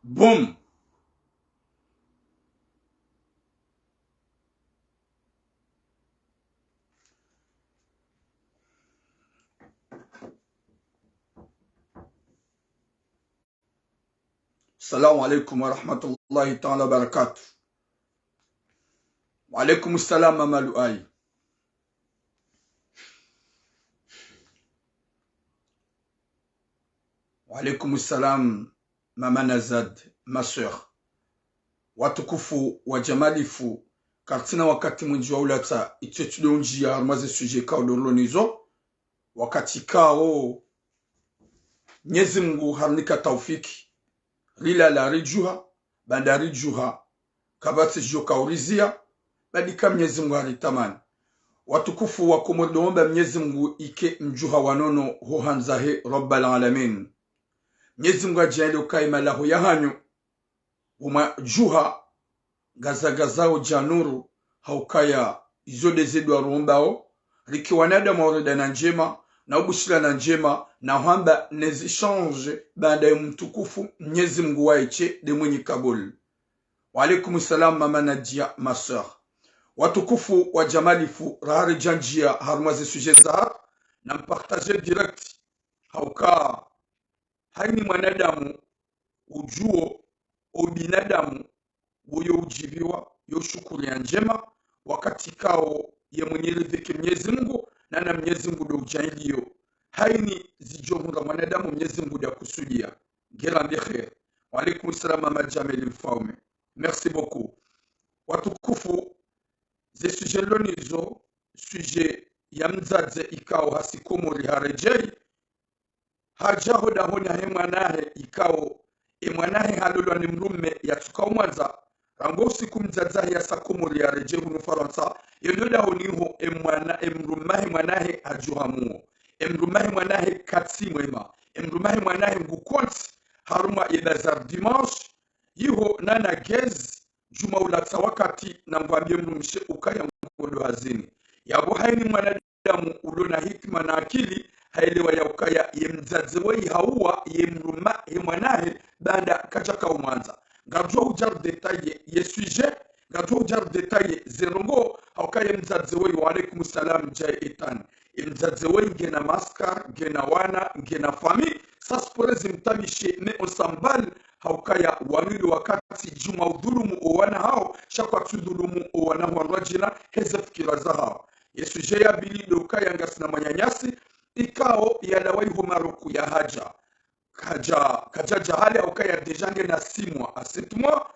Boom. Assalamu alaikum wa rahmatullahi ta'ala wa barakatuh. Wa alaikum assalam Mama Luai. Wa alaikum assalam Mama Nazad, ma sœur. Watukufu wa jamalifu kartina wakati mwinji wa ulata itetude unji ya harmaze suje kao dorlonizo wakati kao Mwenyezi Mungu harnika taufiki rila la rijuha bandari juha kabati joka urizia badika Mwenyezi Mungu haritamani watukufu wa kumurdomba Mwenyezi Mungu ike mjuha wanono hohanzahe rabbal alamin Mwenyezi Mungu ajali ukaima lahu yahanyu uma juha gazagazao januru haukaya izo dezedu wa rumbao riki wanada maurida na njema na ubushila na njema na hamba nezishange baada ya mtukufu Mwenyezi Mungu waiche de mwenye kabul. Wa alaikum salam Mama Nadia, ma sœur. Watukufu wa jamalifu rahari janjia harmaze suje zahar na mpartager direct hauka haini mwanadamu ujuo ubinadamu uyo ujibiwa yo shukuri ya njema wakati kao ya mwenye riziki Mwenyezi Mungu na Mwenyezi Mungu do ujailiyo haini zijohunga mwanadamu Mwenyezi Mungu da kusudia gera mbekhe. Wa alaikum salam Mama Jamel Mfaume, merci beaucoup. Watukufu ze suje lonizo suje ya mzaze ikao hasikomori harejei hajaho da honi hae mwanahe ikao mwanahe halolwa ni mrume ya tukao mwanza rango usiku mzazahi ya sakomori ya reje hunu faransa yonoda honiho mrumahe mwanahe hajuhamuo mrumahe mwanahe katsi mwema mrumahe mwanahe ngukonti haruma yedazar dimanche yiho nana gez juma ulatsa wakati na mbambie mrumishe ukaya mkodo hazini yabo haini mwanadamu ulona hikma na akili haelewa ya ukaya ye mzazi wei hauwa ye mruma ye mwanahe banda kachaka umwanza gadro ujar detaye ye sujet gadro ujar detaye zerongo haukaya mzazi wei. Wa alaikum salam jaye etan mzazi wei ngena maskar ngena wana ngena fami sasporezi mtabishe ne osambal haukaya wawili wakati juma udhulumu owana hao shakwa tudhulumu owana warajina hezefikira za hao ye sujet ya bili do ukaya ngasina manyanyasi ikao yalawaihu maruku ya haja kaja hali aukaya dejange na simwa asetmwa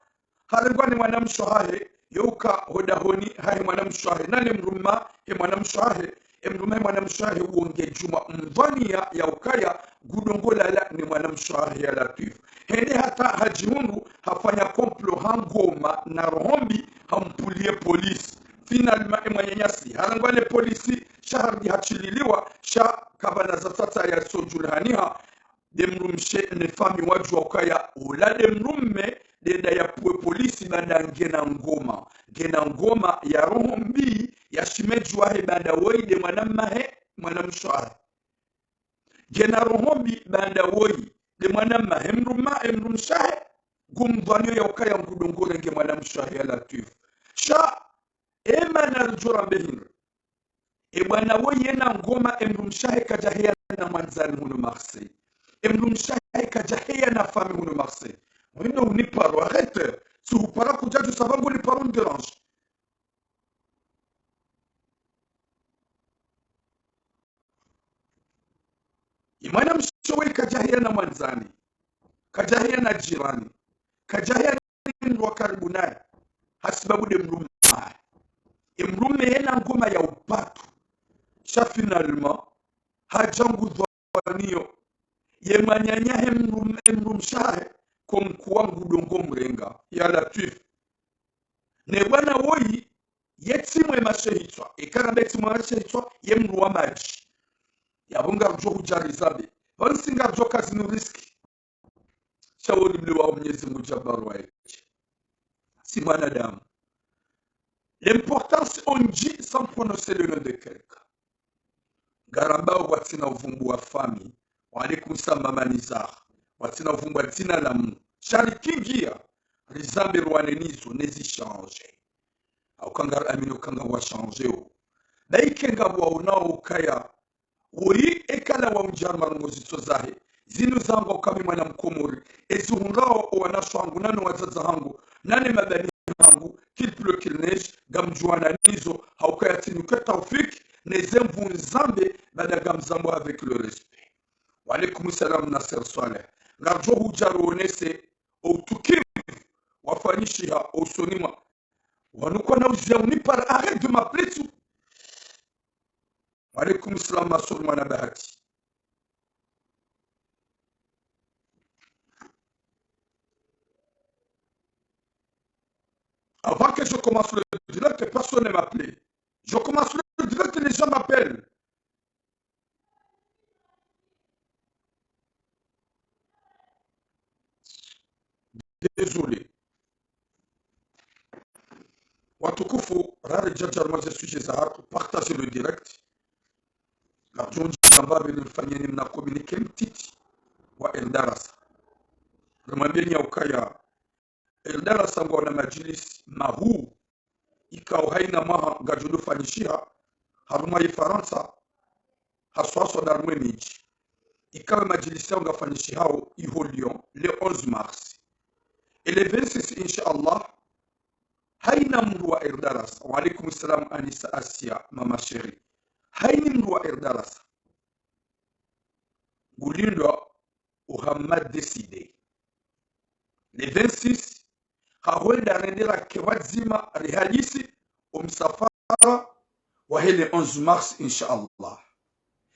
halengwani mwanamshohahe yeuka hodahoni hahe mwanamshohahe nane mruma he mwanamshohahe mruma he mwanamshohahe uonge juma mvania ya ukaya gudongolala ni mwanamshohahe ya Latif hende hata hajihundu hafanya komplo hangoma na rohombi hampulie polisi finalement emwanyanyasi halangwale polisi shahardi hachililiwa sha kabana za tata ya sojulhaniha demrumshe ne fami wajua ukaya ula demrumme deda ya puwe polisi banda ngena ngoma ya roho mbii ya shimejua he banda woi de mwanammahe mwanamshahe ngena roho mbii banda woi de mwanammahe mrumshahe gumdhanyo ya ukaya mkudongore nge mwanamshahe ya Latif sha ema na rujura behin bwana woi yena ngoma mrumshahe kajahia na mwanzani hunu Marseille mrumshahe kajahia na fami hunu Marseille wino uniparo arrête si upara kujaju sababu ni paro nderange imana mshowe kajahia na mwanzani kajahia na jirani kajahia ni wa karibu naye hasibabu de mrume yena ngoma ya upatu sha finalement hajangu dhwaniyo ye manyanyahe mrumshahe komkuwa ngudongo mrenga ya Latif ne bwana woyi yetimwe mashehitwa ikarabe timwe mashehitwa ye mruwa maji yabunga rjo hujarizabe bansinga rjo kazi ni riski shauri mliwa Mwenyezi Mungu jabaru wa eche si mwanadamu. L'importance on dit sans prononcer le nom de quelqu'un. Garamba watina uvumbu wa fami. Wa alaikum salam Mama Nizar. Watina uvumbu wa tina lamu. shalikingia rizambe rwanenizo nezishange aukanga amino kanga wa change o daikenga wa unao kaya woi ekala wa mjarma ngozito zahe zinu zangu kama mwana mkomori ezihunrao wanashwangu nano wazaza hangu nane madani hangu kilplo kilnesh gamjuana nizo haukaya tinuka taufik nezemvu nzambe bada gamzambo avec le respect. Wa alaikum salam Nasser Saleh ngarjo hujaro onese outukim wafanishiha osonima wanuko na uziauni par arrête de m'appeler tout. Wa alaikum salam Masur Manabahati. Avant que je commence le direct, personne ne m'appelait. Je commence le direct, les gens m'appellent. Désolé. Watukufu, rare jajar maze sujet za partagez le direct. La jonji gamba bilifanyeni mna communique mtiti wa Eldarasa. Remambeni ya ukaya Eldarasa ngona majlis mahu ikao haina maha gajudu fanishia haruma Faransa haswaso darmweniji ikawa majlisi nga fanishi hao iho Lyon le 11 mars et le 26 inshallah haina mru wa Eldarasa. Wa alaikum salam Anisa Asia mama sheri haini mru wa Eldarasa gulindwa Muhammad décidé le 26 hawenda rendera kewazima rihalisi umsafara wa hele 11 mars inshallah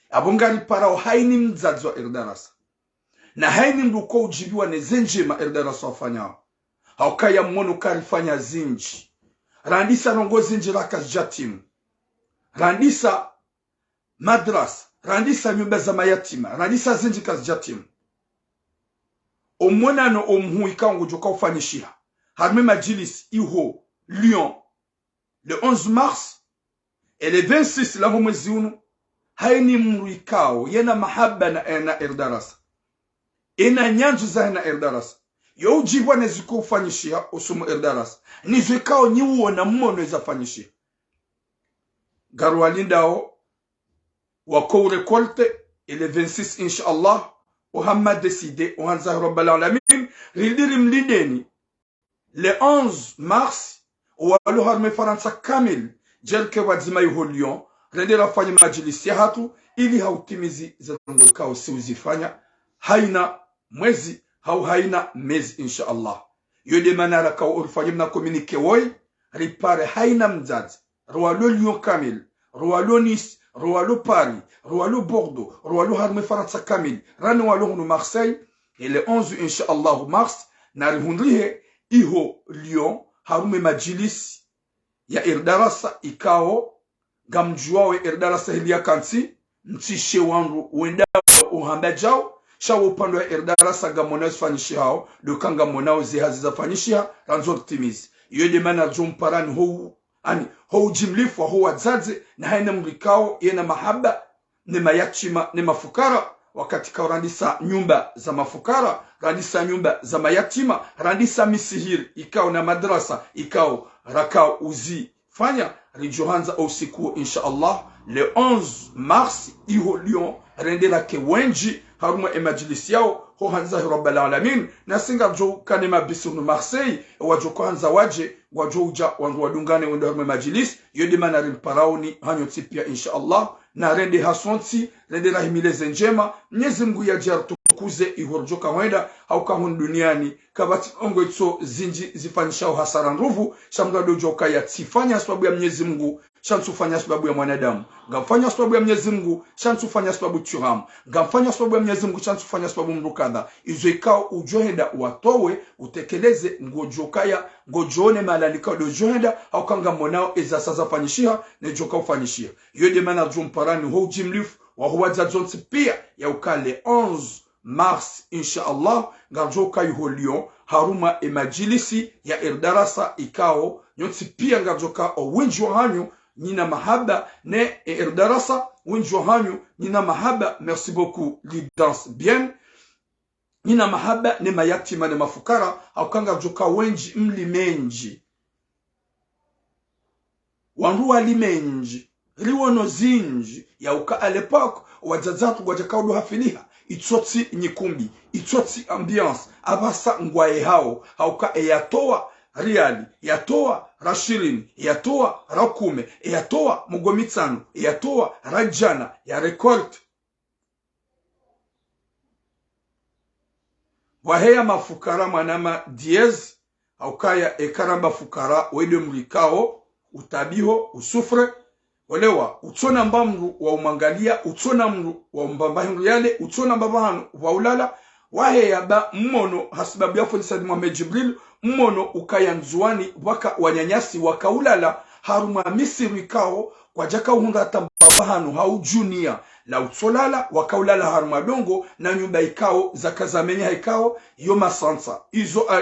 abungani para haini mzazi wa Eldarasa na haini mduko ujibiwa nezenjema Eldarasa wafanya haukaya mmono karifanya zinji randisa rongo zinji raka jatim randisa madras randisa nyumba za mayatima randisa zinji kazi jatim omona no omhu ikangu joka ufanyishia harme majilis iho Lyon le 11 mars et le 26 la mwezi unu haini mruikao yena mahaba na Eldarasa ina nyanzu za na Eldarasa yo ujibwa neziko ufanyishia usumu Eldarasa nizwekao nyiwo na mmono eza fanyishia garwalindao wako rekolte et le 26 inshallah Muhammad décidé uhanza rabbal alamin ridirim lideni le 11 mars walu harme Faransa kamil jelke wadzima yuho Lyon rendera fanya majlisi hatu ili hautimizi za ngokao siuzifanya haina mwezi hau haina mezi inshallah yode manara ka urfanya na communique woi ripare haina mzazi rwalo Lyon kamil rwalo Nice rwalo Paris rwalo Bordeaux rwalo harme Faransa kamil rani walo Marseille et le 11 inshallah mars narihundrihe iho Lyon harume majlis ya Eldarasa ikao gamjua we Eldarasa hilia kansi mtishe wangu wenda uhamba jao shawo upando ya Eldarasa gamona fanishi hao dokanga monao zihazi za fanishi ha ranzo timizi yode mana jomparani hou jimlifu wa hou wazaze na haina mrikao yena mahaba ne mayachima ne mafukara wakati ka randisa nyumba za mafukara randisa nyumba za mayatima randisa misihiri ikao na madrasa ikao rakao uzi fanya rijohanza usiku inshallah le 11 mars iho Lyon rendera ke wenji haruma majlis yao ho hanza rabbal alamin na singa jo kanema bisunu Marseille wajo kwanza wajo uja wangu wadungane wendo haruma majlis yodi manari paraoni hanyo tipia inshallah na rende hasonti rende rahimileze njema Mwenyezi Mungu yajar tukuze ihorjoka wenda au kahun duniani kabati ongo itso zinji zifanyishao hasara nguvu shamga dojoka ya tifanya sababu ya Mwenyezi Mungu shantu fanya sababu ya mwanadamu gamfanya sababu ya Mwenyezi Mungu shantu fanya sababu turam gamfanya sababu ya Mwenyezi Mungu shantu fanya sababu mrukadha izoikao ujohenda watowe utekeleze ngojone malanika dojohenda au kanga monao eza sasa fanyishia ne joka ufanyishia yode mana jumparani ho jimlifu wa huwa zonsi pia ya ukale 11 mars inshallah ngajoka yuho Lyon haruma majilisi ya Eldarasa ikao nyotsi pia ngajoka o winjo hanyu nina mahaba ne Eldarasa winjo hanyu nina mahaba merci beaucoup li danse bien nina mahaba ni mayatima ni mafukara haukanga joka wenji mli menji wanruwa li menji riwono zinji ya uka alepoko wajazatu wajakaudu hafiliha itoti nyikumbi itoti ambiance abasa ngwae hauka yatoa riali yatoa rashirini yatoa rakume yatoa mugomitsano yatoa rajana ya rekolte waheya mafukara manama diez haukaya ekaramba fukara wede mrikao utabiho usufre olewa utona mbamru wa umangalia utona mru wa mbambahindu yale utona mbabahanu wa ulala wahe yaba mmono hasibabu yafo nisadi Muhammad Jibril mmono ukaya nzuani waka wanyanyasi waka ulala haruma misiri kao kwa jaka uhunda tambabahanu haujunia la utsolala waka ulala haruma dongo na nyumba ikao zakazamenya ikao yoma sansa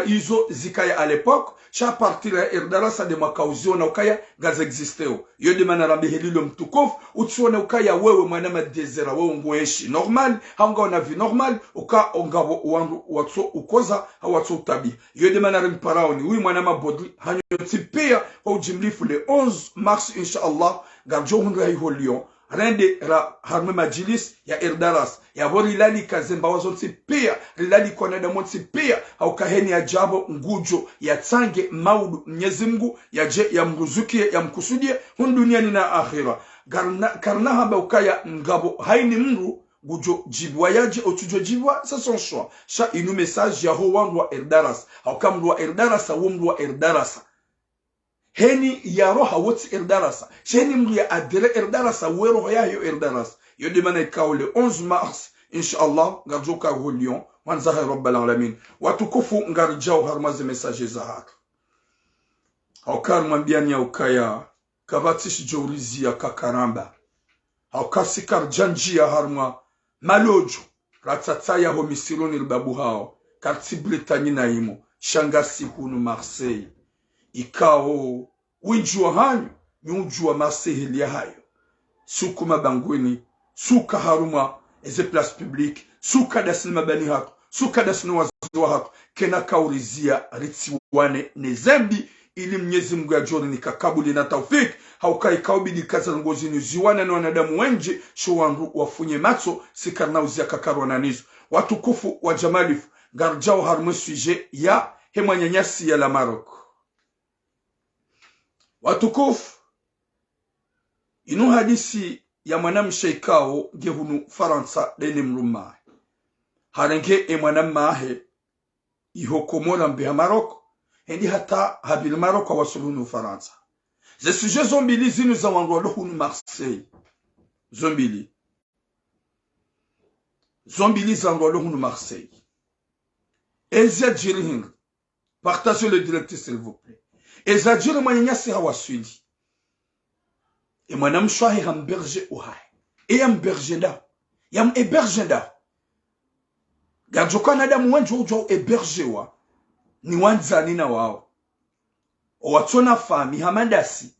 izo zikaya à l'époque cha partira erdarasa de makauzio na ukaya gaza existeo yode manarambi helilo mtukofu utsuone ukaya wewe mwanama dezera wewe ngweshi normal hanga ona vi normal uka ongabo wandu watso ukoza hawatso utabi yode manarambi paraoni huyu mwanama bodri hanyo tipia kwa ujimlifu le 11 mars inshallah garjo hundra hiho Lyon rende harme majilis ya erdaras ya bori lali kazemba wazonsi pia lali kona da monsi pia au kaheni ya jabo ngujo ya tsange maudu Mwenyezi Mungu ya je ya mruzukie ya mkusudie hun duniani na akhira karna haba ukaya ngabo haini mru gujo jibwa yaje otujo jibwa c'est son choix cha inu message ya ho wandu wa erdaras au kamru wa erdaras au mru wa erdaras heni ya roha woti erdarasa sheni mru ya adere erdarasa wero ya yo erdarasa yo demana ikao le 11 mars inshallah ngarjoka ho Lyon wanzaha rabbal alamin watukufu ngarjao harmaze message zahat haukar mwambiani ya ukaya kabatish jorizi ya kakaramba haukasi karjanji ya harma malojo ratsatsa ya ho misironi babu hao karti Britani na imo shangasi hunu Marseille ikao winjua hanyu nyujua Marseille ya hayo suku mabangweni suka haruma eze place publique suka dasini mabani hatu suka dasini waziwa hatu kena kaurizia ritziwane nezembi ili Mwenyezi Mungu ya joni ni kakabuli na taufik haukai kaubidi kaza ngozi ni ziwane na wanadamu wenji showanru wafunye matso sikarna uzia kakarwa na nizo watukufu wa jamalifu garjao harumwe suje ya hemanyanyasi ya la Maroc watukufu inu hadisi ya mwanamshe ikao gehunu Faransa dene mruma harenge mwanamahe ihokomora mbe Maroc hendi hata habil Maroc wasulunu Faransa ze suje zombili zinu za wangolo hunu Marseille zombili za wangolo hunu Marseille Ezia Jirihin partagez le direct s'il vous plaît ezajira mwanyanyasi hawaswili mwanamshwahi hamberge uhai yam bergenda yam ebergenda gajoka nadamu wanjo ujo ebergewa ni wanzani na wao watona fami hamadasi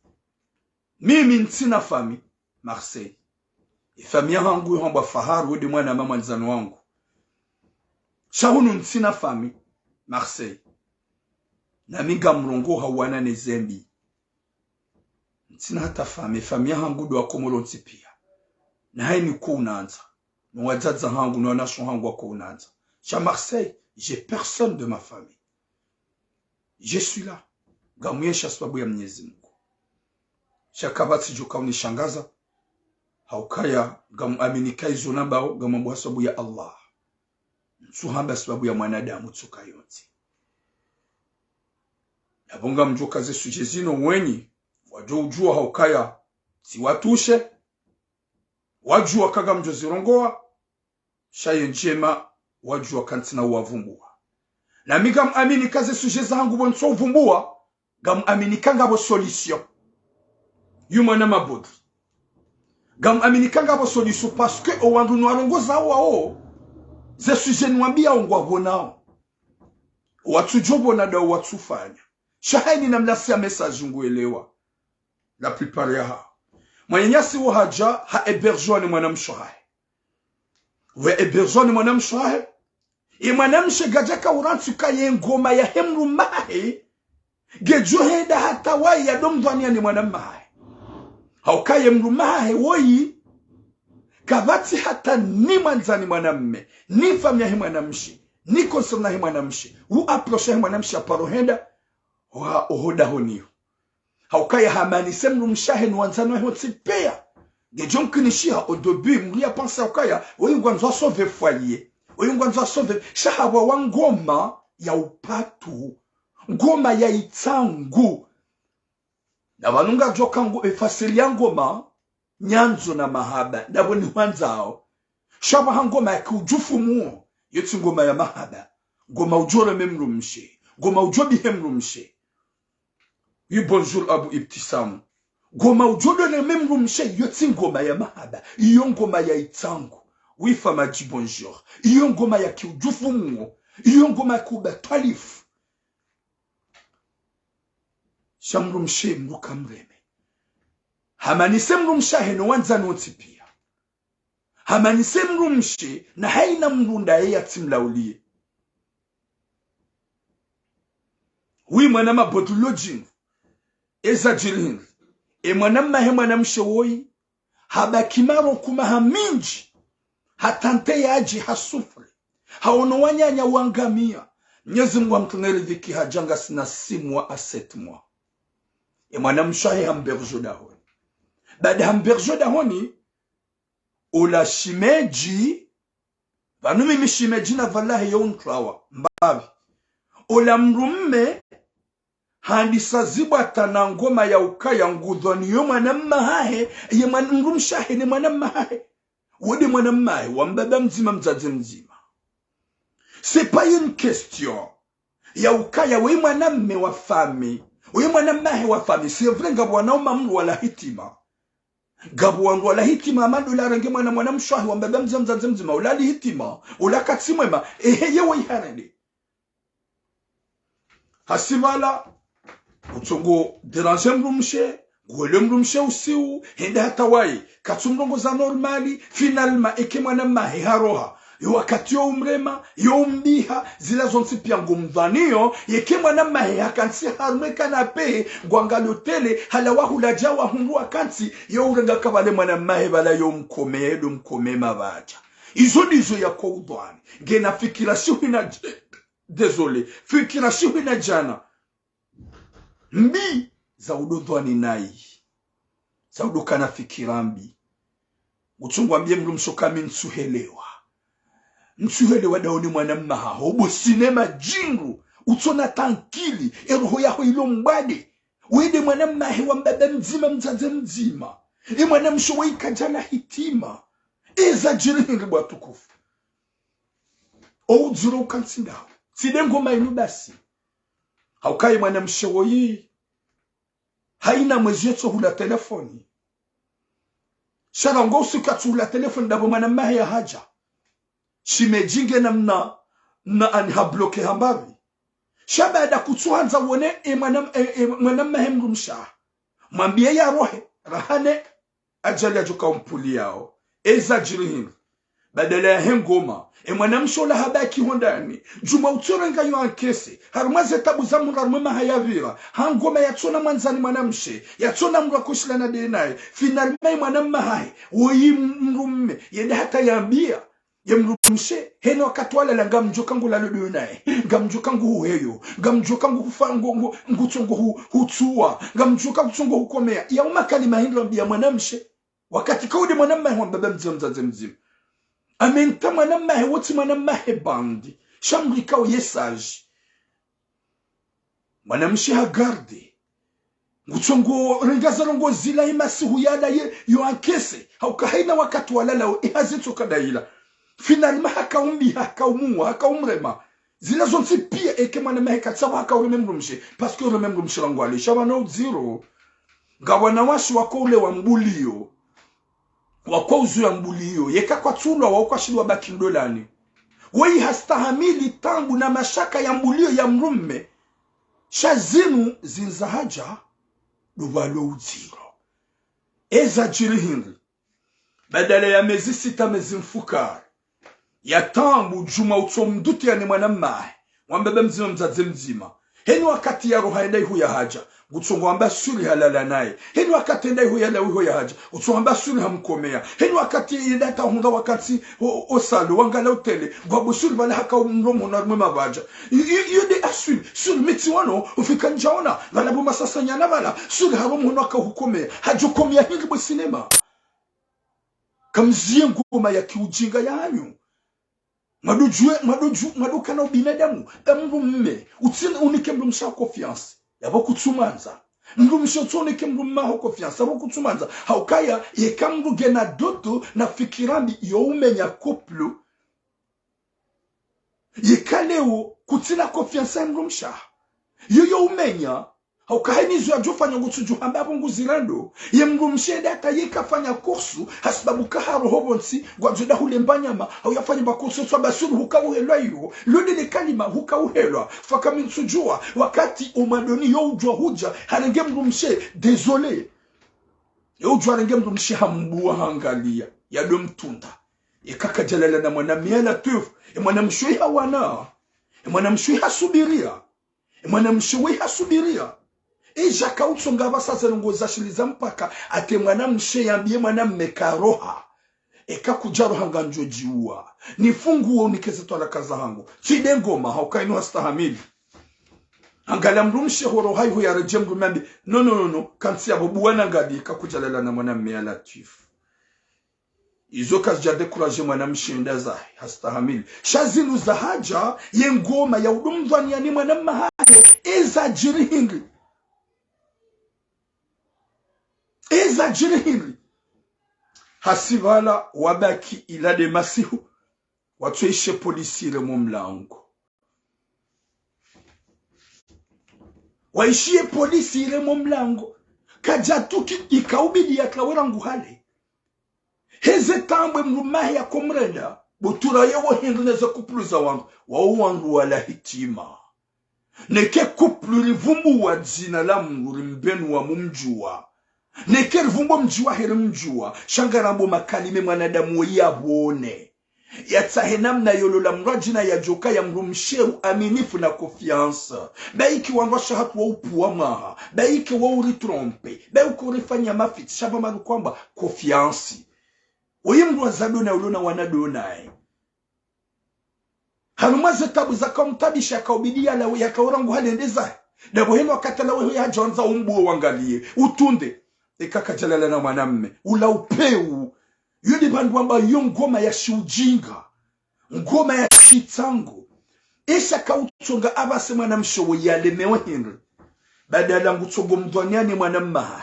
mimi ntina fami Marseille ifamia hangu hamba faharu wede mwana mama nzani wangu shahunu ntina fami Marseille na minga mrongo hawana nezembi ntina hata famia hangu do akomolo ntipia na haini ko unanza mwazaza hangu na wanasho hangu wako unanza cha Marseille j'ai personne de ma famille je suis là gamuyesha sababu ya Mwenyezi Mungu shakabati joka unishangaza haukaya gamuaminika hizo nambao gamambwa sababu ya Allah nsuhamba sababu ya mwanadamu tsuka yote nabonga mjoka ze suje zino wenyi wajojua haukaya si watushe wajua kaga mjozirongoa shaye njema wajua kantina uwavumbua na migam amini kaze suje zangu bonso uvumbua gam amini kanga bo solution yumana mabodri gam amini kanga bo solution parce que o wandu nwarongoza wao ze suje nwambia ongwa bonao watu jobo na da watu fanya shahini namlasia message nguelewa la plupart ya ha mwanyanyasi wa haja ha eberjwa ni mwanamshahe we eberjwa ni mwanamshahe mwanamshe gajaka urantuka ye ngoma ya hemru mahe gejuheda hata wai ya domdwania ni mwanamahe haukaye mru mahe woyi kavati hata ni mwanzani mwanamme ni famia hi mwanamshi ni konserna hi mwanamshi u approche hi mwanamshi aparohenda wa ohoda honiyo haukaye hamani semru mshahe nuanzani wa hotipea gejon kinishiha au début mlia pense haukaye woyi ngwanzwa sauve foyer woyi ngwanzwa sauve shahabwa wangoma ya upatu ngoma ya itangu na vanunga jokangu efasilia ngoma nyanzo na mahaba ndabo ni wanzao shaba ngoma ya kujufu muo yeti ngoma ya mahaba ngoma ujore memrumshe ngoma ujobi hemrumshe yu bonjour abu ibtisam ngoma ujore memrumshe yeti ngoma ya mahaba iyo ngoma ya itangu wifa maji bonjour iyo ngoma ya kujufu muo iyo ngoma ya kubatalifu shamrumshe mruka mreme hamanise mrumshahe no wanza notipia hamanise mrumshe na haina mrunda ya timlaulie wi mwanama botulojin eza jirin mwanama he mwanamshe woi habakimaro kuma haminji hatante yaji hasufre haono wanyanya wangamia Mwenyezi Mungu amtuneridhiki hajanga sina simwa asetmwa mwanamshahe hamberjo dahoni baada hamberjo dahoni ula shimeji vanu mimi shimeji na valahi younklawa mbavi ula mrumme handisa zibwa tanangoma ya ukaya ngudhoni yo mwanammahahe ye mwanamshahe ni mwanammahahe wode mwanammahe wambaba mzima mzazi mzima c'est pas une question ya ukaya we mwanamme wa fami we mwanammahe wa fami c'est vrai ngabo wanaoma mru wala hitima ngabo wangu wala hitima amadu la rangi mwanamshahi wambaba mzima mzazi mzima ulali hitima ulakati mwema yewe ihanende hasivala utongo déranger mrumshe gwele mrumshe usiu hende hatawai katumrongo za normali finalement eke mwanammahe haroha wakati yo umrema yo umbiha zila zonsi pia ngumdhanio yeke mwanammahe hakansi harme kanape gwangalo tele halawahu la jawa hunrua kansi yo urenga kabale mwanammahe bala yo mkome mabaja izo dizo ya kwa udwani gena fikira shuhina désolé fikira shuhina jana mbi za udodwani nai za udokana fikira mbi uchungu ambie mrumshoka minsuhelewa Msuhelewa daoni mwanammaha hobo sinema jingu utona tankili eroho yaho ilo mbade wede mwanammahe wambaba mzima mzaze mzima mwanamsho waikajala hitima eza jirihiri bwatukufu ouzuro ukansindao sidengo mainu basi haukai mwanamsho woyi haina mwezi yetu hula telefoni sharango usikatu hula telefoni dabo mwanammahe ya haja shimejinge na anhabloke hambavi shabada kutuanza wone mwanammahe mrumsha mwambie ya rohe rahane ajali ajuka umpuli yao eza jirihim badala ya hengoma mwanamsho la habaki hondani juma utorenga yo ankese harumaze tabu za murarmama hayavira hangoma yatona mwanzani mwanamshe yatona mrakushla na denaye finalmente mwanammahe woyi mrumme yende hata yambia yemrumshe heno akatwala la ngamjokangu la lodo naye ngamjokangu huheyo ngamjokangu hufango ngutongo hutua ngamjokangu kutongo hukomea ya umakali mahindlo ya mwanamshe wakati kaudi mwanammahe wambaba mzazi mzima amenta mwanammahe woti mwanammahe bandi shamrika yesaji mwanamshe hagarde ngutongo rengazarongo zila imasi huyala yo ankese haukahaina wakati walala ihazito kadaila finalement hakaumrema zila zonsi pia eke mwanammahe katsawa hakaurememrumshe parce que urememrumshe langwale shabano zero ngawana washi wako ule wa mbulio wako uzu ya mbulio yeka kwa tulwa wako shilwa bakindolani wei hastahamili tangu na mashaka ya mbulio ya mrumme shazinu zinzahaja lubalo uziro eza jirihindri badala ya mezi sita mezi mfukari ya tambu juma utsomduti ya ni mwanamma wambebe mzima mzazi mzima heni wakati ya roha endai huya haja utsongo amba suri halala naye heni wakati endai huya la huya haja utsongo amba suri hamkomea heni wakati endai tahunga wakati osalo wangala utele gwabu suri bala haka mromo na mwema vaja yode asuri suri miti wano ufika njaona bala buma sasa nyana bala suri haromo waka hukomea hajokomea hingi bo sinema kamzie ngoma ya kiujinga ya hanyu maduka na binadamu mru mme utsina unike mru msha confiance yabo kutsumanza mru msha tsonike mru mma ho confiance yabo kutsumanza haukaya yekamru gena doto na fikirambi yo umenya couple yekaleo kutsina confiance mru msha yo umenya haukahini zwa jofanya ngutsuju ambapo nguzirando ye mru mshede ata yekafanya kursu hasibabu kaharo hobonsi gwajeda hulembanyama au yafanya bakursu so basuru hukauhelwa hiyo lodele kalima hukauhelwa fakamintsujua wakati umadoni yo ujwa huja harenge mru mshe désolé yo ujwa harenge mru mshe hambua hangalia ya domtunda yekaka jalala na mwana miela tuf mwana mshwe hawana mwana mshwe hasubiria mwana mshwe hasubiria Eja kautsonga basa ngoza shiliza mpaka ate mwana mshe yambie mwana mmekaroha eka kujaro hanga njojiua nifunguo nikeze twala kaza hangu chide ngoma haukainu hastahamili angala mrumshe horo hai huya rejemru mambi no kansi ya buwana ngadi eka kujalala na mwana mmea latif izo kazi jade kuraje mwana mshe ndaza hastahamili shazinu za haja ye ngoma ya udumdwani ya ni mwana mahaye eza jirihingi eza jirihiri hasivala wabaki ilade masihu watuishe polisi ile mumlango waishie polisi ile mumlango kajatuki ikaubidi ya klawera nguhale heze tambwe mrumahi ya komrenda butura yewo hinduneza kupuluza wangu wala hitima neke kuplu rivumbu wa jina la mungu rimbenu wa mumjua neker vumbo mjua here mjua shangarambo makalime mwanadamu yabone yatsahenamna yolola mrajina ya joka ya mrumsheru aminifu na confiance baiki wangosha hatu wa upuwa maha baiki wa uritrompe baiki urifanya mafiti shaba manu kwamba confiance uye mru wazadona ulona wanadonae hanumaze tabu za kamtabisha kaubidia la ya kaurangu halendeza dabo heno wakatala wewe ya jonza umbuo wangalie utunde ekaka jalala na mwanamme ula upeu yudi bandu amba yo ngoma ya shiujinga ngoma ya chitango esha kautsonga abase mwanamsho yalemewa henry badala ngutsongo mdwaniani mwanamma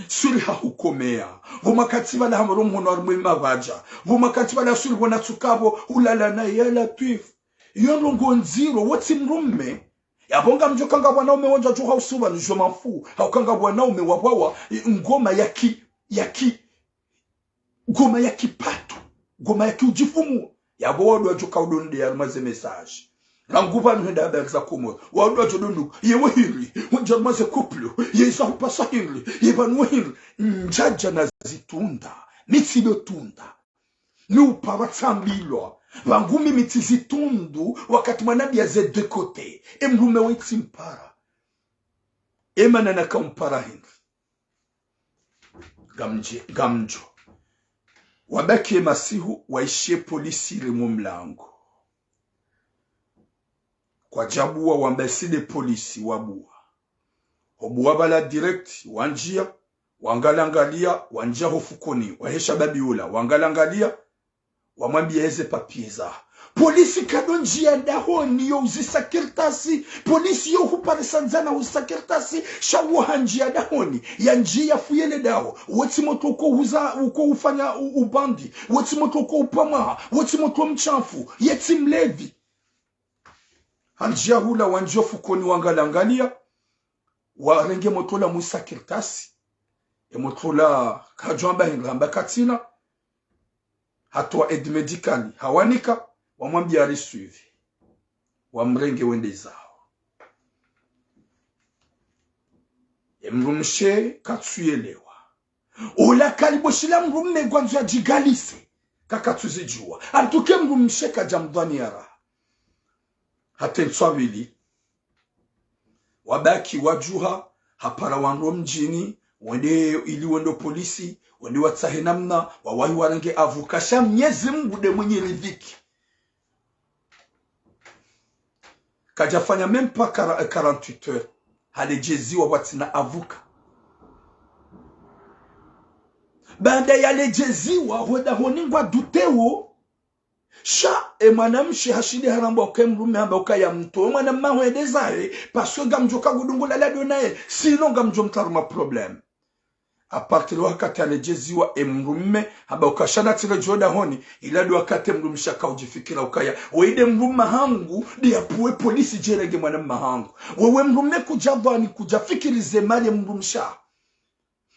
suri hahukomea vumakati bala hamro mhono armwe mavaja vumakati bala suri bona tsukabo ulala na yala twif yondo ngonziro woti mrumme yabonga mjokanga bwanaume wonja jo hausuba ni jomafu haukanga bwanaume wabwawa ngoma ngoma ya kipato ngoma ya kiujifumu yabo wadwa joka udonde ya maze message ranguba nhenda habari za komo wadwa jodondu yewe hili wonja maze couple yesa upasa hili yebanu hili njaja na zitunda mitsido tunda ni upara tsambilwa wangumi mitizitundu wakati mwanabi ya ze de kote emrume weti mpara emana na kampara hindi gamjo wabaki masihu waishie polisi ile mumlango kwa jabuwa wambeside polisi wabua obuwa bala direct wanjia wangalangalia wanjia hofukoni wahesha babiula wangalangalia wamwambia heze papieza polisi kadonjia dahoni yo uzisakirtasi polisi yo huparisanzana uzisakirtasi shawo hanjia dahoni ya njia fuyele daho woti moto uko ufanya ubandi woti moto uko upama woti moto mchafu yeti mlevi hanjia hula wanjio fukoni wangalangalia warenge moto la musakirtasi moto la kajwamba hingamba katina hatwa aide medicali hawanika wamwambia risuivi wamrenge wende zao mrumshe katsuyelewa ula kaliboshila mrumme gwanzu ya jigalise kaka tuzijua antuke mrumsheka jamdhani yara hata nswabili wabaki wajuha hapara wanro mjini wende ili wendo polisi wende watsahe namna wawahi warange avukasha mnyezi mbude mwenye ridhiki kajafanya mempa 48 heures halejeziwa watina avuka baada ya lejeziwa hueda honingwa duteo sha mwanamshi hashidi haramba okemrume hamba okaya mto mwanamma huedezae paswe gamjoka gudungula lado nae sino gamjo mtaruma problem a partir wakati alejeziwa mrume hamba okashana tile joda honi ilado wakati mrumsha kaujifikira ukaya weide mruma hangu dia puwe polisi jerege mwanamma hangu wewe mrume kujadhani kujafikirize mali mrumsha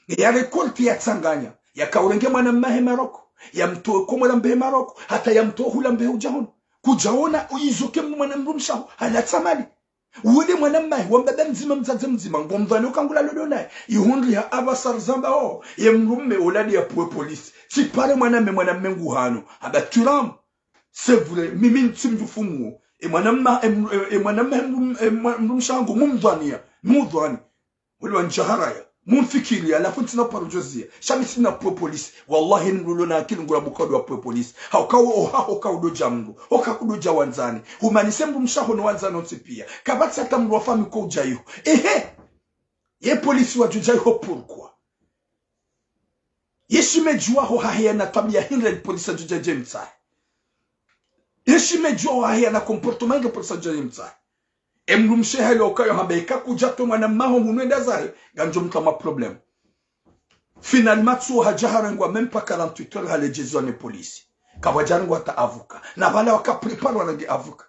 ya rekolti ya tsanganya ya kaurenge mwanamma he Maroko ya mtoe komola mbe Maroko hata ya mtoe hula mbe ujaona kujaona uizuke mwanamma mshaho halatsamali ule mwanamma wambaba mzima mzaze mzima ngomdhani ukangula lodo naye ihundi ya abasar zamba o ya mrume uladi ya puwe polisi chipare mwanamme nguhano abaturam c'est vrai mimi ntimjufumu mwanamma mrumshangu mumdhania mudhani ule wanjaharaya munfikiri alafu tina parujozia shamisi na po polisi wallahi ngulo na akili ngula bukado wa po polisi haukawo do jamndo okakudo jawanzani humanise mrumshaho no wanzani ontipia kabatsa tamro afami ko jayo ye polisi wa jujayo pourquoi yeshimejua ho haya na tabia hindra polisi jujaje mtsa yeshimejua ho haya na comportement de polisi jujaje mtsa emrumshe hali okayo hambeika kujato mwanamma ho munenda zae ganjo mtama problem finalement tu hajaharangwa même pas 48 heures halejezo ne polisi kawajarangwa ta avuka na wala wakapreparwa na avuka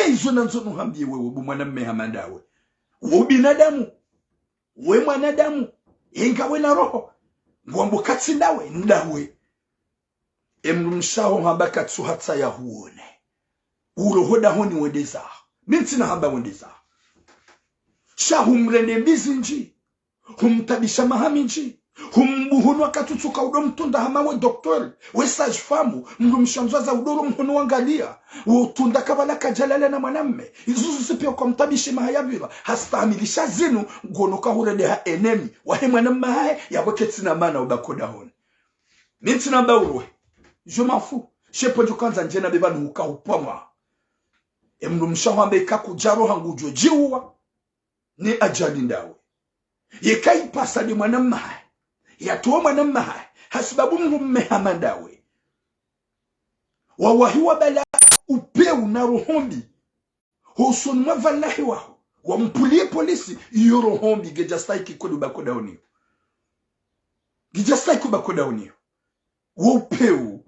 hizo nanzo nuhambie wewe mwanamma hamandawe wewe binadamu we mwanadamu ingawe na roho ngwambo katsindawe ndawe emrumshaho hambaka tsu hatsa ya huone urohoda honi wedeza mintina hamba wendeza shahumrene mbizinji humtabisha mahaminji humbuhunu wakatutuka udo mtunda hamawe doktor we sage famu mrumshanzaza udoro mhunu wangalia utunda kabala kajalale na mwanamme izuzu sipio kwa mtabishi mahayavira hastamilisha zinu ngonoka hurede ha enemi wahe mwanamme hae ya waketina mana ubakoda honi mintina hamba urohe je m'en fous shepo njokanza njena bebanu huka upama emrumshaho ambeka kujaro hangujo jiwa ni ajali ndawe yekai pasa di mwanamma yatuwa mwanamma hasibabu mrumme hamandawe wawahiwa bala upeu na rohombi husonwa valahi waho wampulie polisi iyo rohombi gejastaiki kudu bakodaoni gejastaiki bakodaoni wa upeu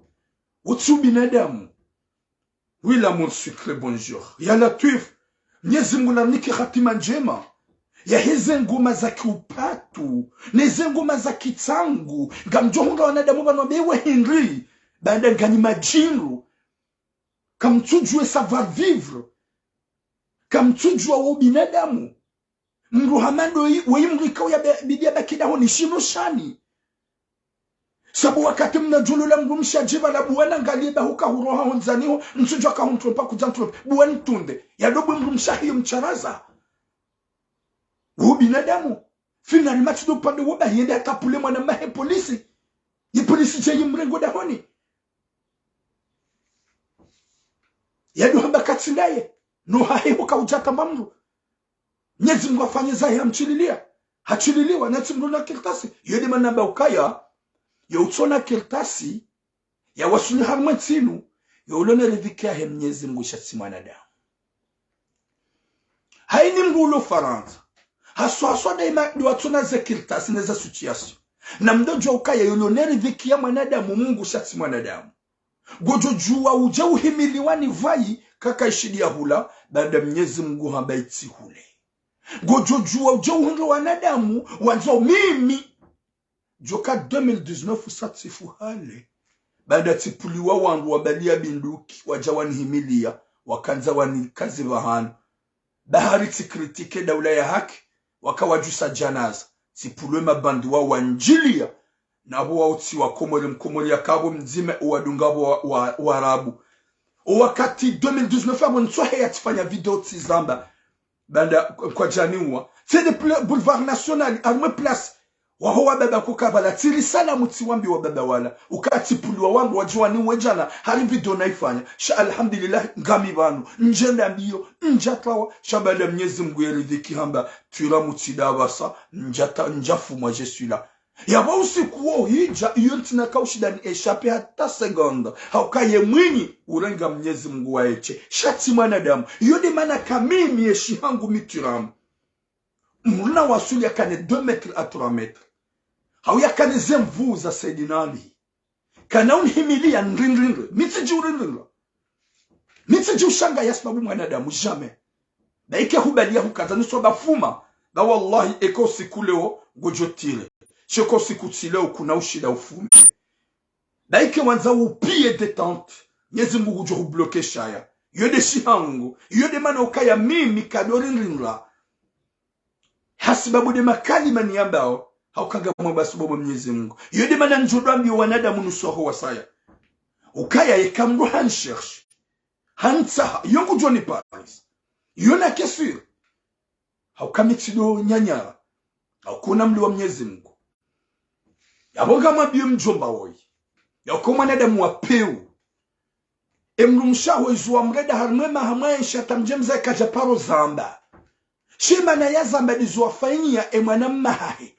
watu binadamu oui l'amour sucré bonjour ya latif Mwenyezi Mungu namniki hatima njema ya hizi ngoma za kiupatu neze ngoma za kitangu ngamjonga wanadamu banwabewe Henry baada ngani majinru kamtujue savoir vivre kamtujua wa binadamu mruhamando weimrikao ya bidia bakida ho nishino shani sabu wakati mnajulula mrumsha jiva la buwana ngaliba huka huroha honzaniho msujwa ka huntropa kujantropa buwani tunde ya dobu mrumsha hiyo mcharaza wu binadamu finali matido pande woba yende atapule mwana mahe polisi yi polisi jayi mrengo da honi ya duhamba katsindaye no hahe huka ujata mamru Mwenyezi Mungu afanye zahi hamchililia hachililiwa na timruna kirtasi yedi manamba ukaya ya utona kirtasi ya wasuni harmatinu ya ulone ridhikia he Mwenyezi Mungu shatsi mwanadamu haini mrulo Faransa haswa daima watona ze kirtasi neza situation na mdojo ukaya ya ulone ridhikia mwanadamu Mungu shatsi mwanadamu gojo juwa uja uhimiliwani vai kaka ishidi ya hula baada Mwenyezi Mungu hambaiti hule gojo juwa uja uhundu wanadamu wanzo mimi joka 2019 usatifu hale baada tipuliwa wangu wabalia binduki wajawani himilia wakanza wani kazi vahanu bahari tikritike daula ya haki wakawajusa janaza tipulwe mabandu wa wanjilia na huwa uti wa komori ya kabo mzime uwadungabo wa Arabu. Wakati 2019 hapo nitsohe yatifanya video tizamba banda kwa janiwa c'est de boulevard national arme place wa huwa baba kukabala tiri sana mutiwambi wa baba wala ukatipuliwa wangu wajua ni wejana hari video naifanya sha alhamdulillah ngami banu njenda mbio njatawa shabada Mwenyezi Mungu yeridhiki hamba tuira mutidabasa njafu moi je suis là yaba usiku wo hija iyo ntina kaushida ni eshape hata seconda haukaye mwinyi urenga Mwenyezi Mungu waeche shati mwanadamu iyo de mana kamimi yeshi hangu mitiramu muna wasuli yakane 2 metres à 3 metres hau yakane zemvu za Sayyidina Ali kana unhimili ya nrinrinri mitiji ushanga yasbabu mwanadamu jamais na ike hubalia hukazani soba fuma na wallahi eko siku leo gojotile sheko siku tile kuna ushida ufume na ike wanza upie detente Mwenyezi Mungu ujo ubloke shaya yode shihangu yode mana ukaya mimi kadorinrinla hasibabu de makalima ni ambao haukaga mwamba subabu Mwenyezi Mungu yode mana njodambi wanadamu nusoho wasaya ukaya yekamru hanshirsh hansa yongu Johnny Paris yona kesir haukamitido nyanyara haukuna mli wa Mwenyezi Mungu yaboga mabio mjomba woi yako mwanadamu wa peu emrumshaho izuwa mreda harmema hamaye shatamjemza kajaparo zamba shima na ya zamba dizuwa fainia emwana mahahe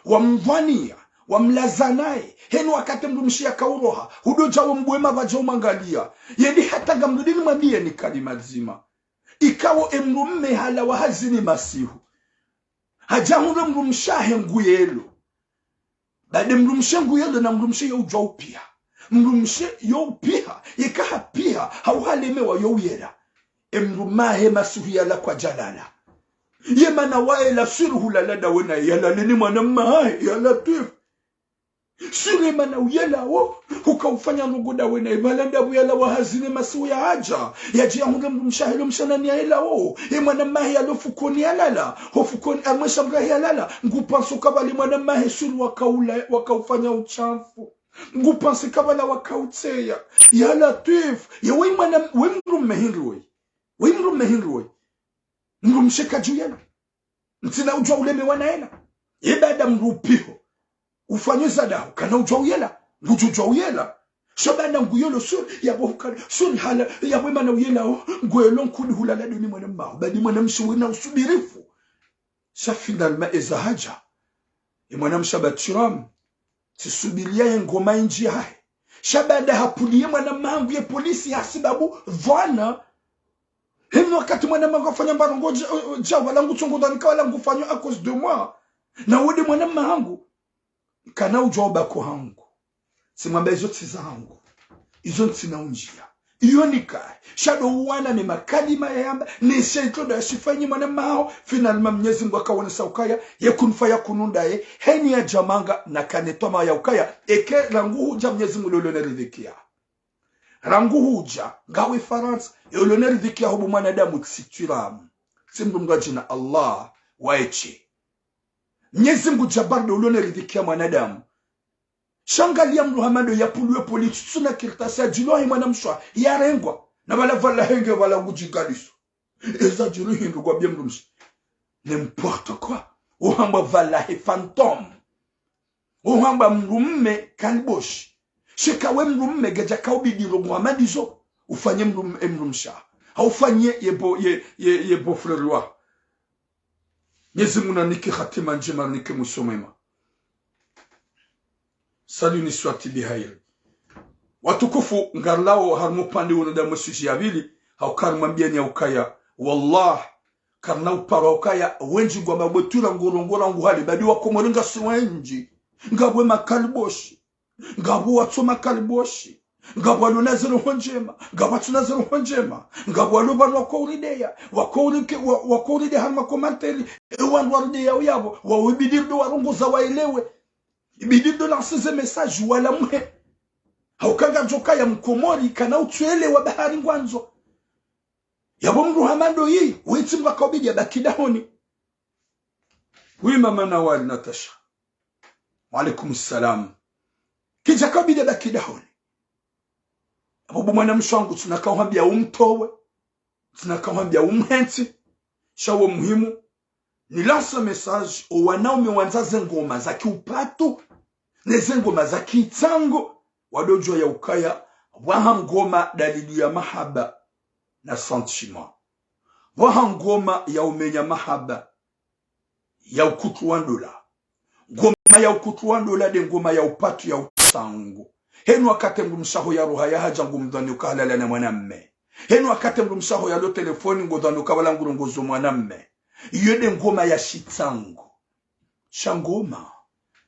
wamvania wamlazanaye henu wakati mrumshia kauroha hudoja wambwema vaja umangalia yendi hata gamrudini mwambie ni kalima zima ikawo emrumme hala wa hazini masihu hajahunre mrumshahe nguyelo bade mrumshe nguyelo na mrumshe ya ujwa upia mrumshe yo upia ikaha pia hauhalemewa yo uyera emrumahe masihu yala kwa jalala yemana waela suruhu lalada wena yala nini mwana mahahe yala tif sure mana uyela wo ukaufanya nuguda wena ibalanda buyala wa hazini masihu ya haja yajia hunge mrumshahilo mshanani ya hela wo mwana mahe yalo fukoni yalala hofukoni amwesha mga yalala ngupansu kabali mwana mahe suru wakaufanya uchafu ngupansu kabala wakauteya yala tif ya we mrumme hinruwe mrumsheka juyela mtina ujwa uleme wanaela ibada mrupiho ufanye zadahu kana ujwa uyela ngujujwa uyela shobanda nguyelo sur yabo sur hala yabo mana uyela nguyelo nkudi hulala duni mwana mbao badi mwana mshuwina usubirifu sa finalement ezahaja mwana mshabatiram tisubiria ngoma inji hai shabanda hapulie mwana mangu ye polisi hasibabu vana hino wakati mwana mangu afanya mbarongo jawa langu chungu wala ngufanywa a cause de moi na wode mwana mangu kana ujoba ko hangu simwamba izo tizangu izo ntina unjia iyo nika shadow wana ni makalima ya yamba ni sheitodo ya shifanyi mwana mao finalima Mwenyezi Mungu akaona saukaya yekunfa ya kununda ye heni ya jamanga na kanetoma ya ukaya eke rangu huja Mwenyezi Mungu lolo neridhikia rangu huja ngawe France lolo neridhikia hubu mwanadamu tsitiramu simbu mgajina Allah waeche Mwenyezi Mungu jabar lolo neridhikia mwanadamu shangalia mruhamando ya puluwe politi tsuna kirtasa jilohi mwana mshwa ya rengwa na bala vala henge bala ngujigaliso eza jilu hindu kwa biya mrumshi n'importe quoi uhamba vala he phantom uhamba mrumme kalbosh shikawe mrumme geja kaubidiro muhamadizo ufanye mrumsha haufanye yebo frerwa Nyezimuna niki khatima njema niki musomema Salut ni swati bihairi. Watukufu ngarlao harmupande unoda msuji ya vili. Haukar mambiani ya ukaya. Wallah. Karna upara ukaya. Wenji ngwa mabetura ngurungura nguhali. Badi wakomoringa suwenji. Ngabwe makaliboshi. Ngabwe watu makaliboshi. Ngabwe lunazero honjema. Ngabwe tunazero honjema. Ngabwe lubanu wakouridea. Wakouride harma komanteri. Ewan waridea uyabo. Wawibidirdo warunguza waelewe. Ibidi de lancer ce message wala mwe haukaga joka ya mkomori kana utuele wa bahari ngwanzo yabo mruhamando yi witimba kabidi ya bakidahoni wi mama Nawal Natasha wa alaikum salam kijakabide bakidahoni abo mwana mshangu tunakawambia umtowe tunakawambia umhenti shawo muhimu ni lansa message o wanaume wanzaze ngoma za kiupatu neze ngoma za kitango wadojo ya ukaya waha ngoma dalili ya mahaba na sentiment waha ngoma ya umenya mahaba ya ukutuandola ngoma ya ukutuandola de ngoma ya upatu ya utango henu wakati mshaho ya roha ya haja ngumdhani ukahalala na mwanamme henu wakati mshaho ya lo telefoni ngudhani ukawala ngurungozo mwanamme yede ngoma ya shitango shangoma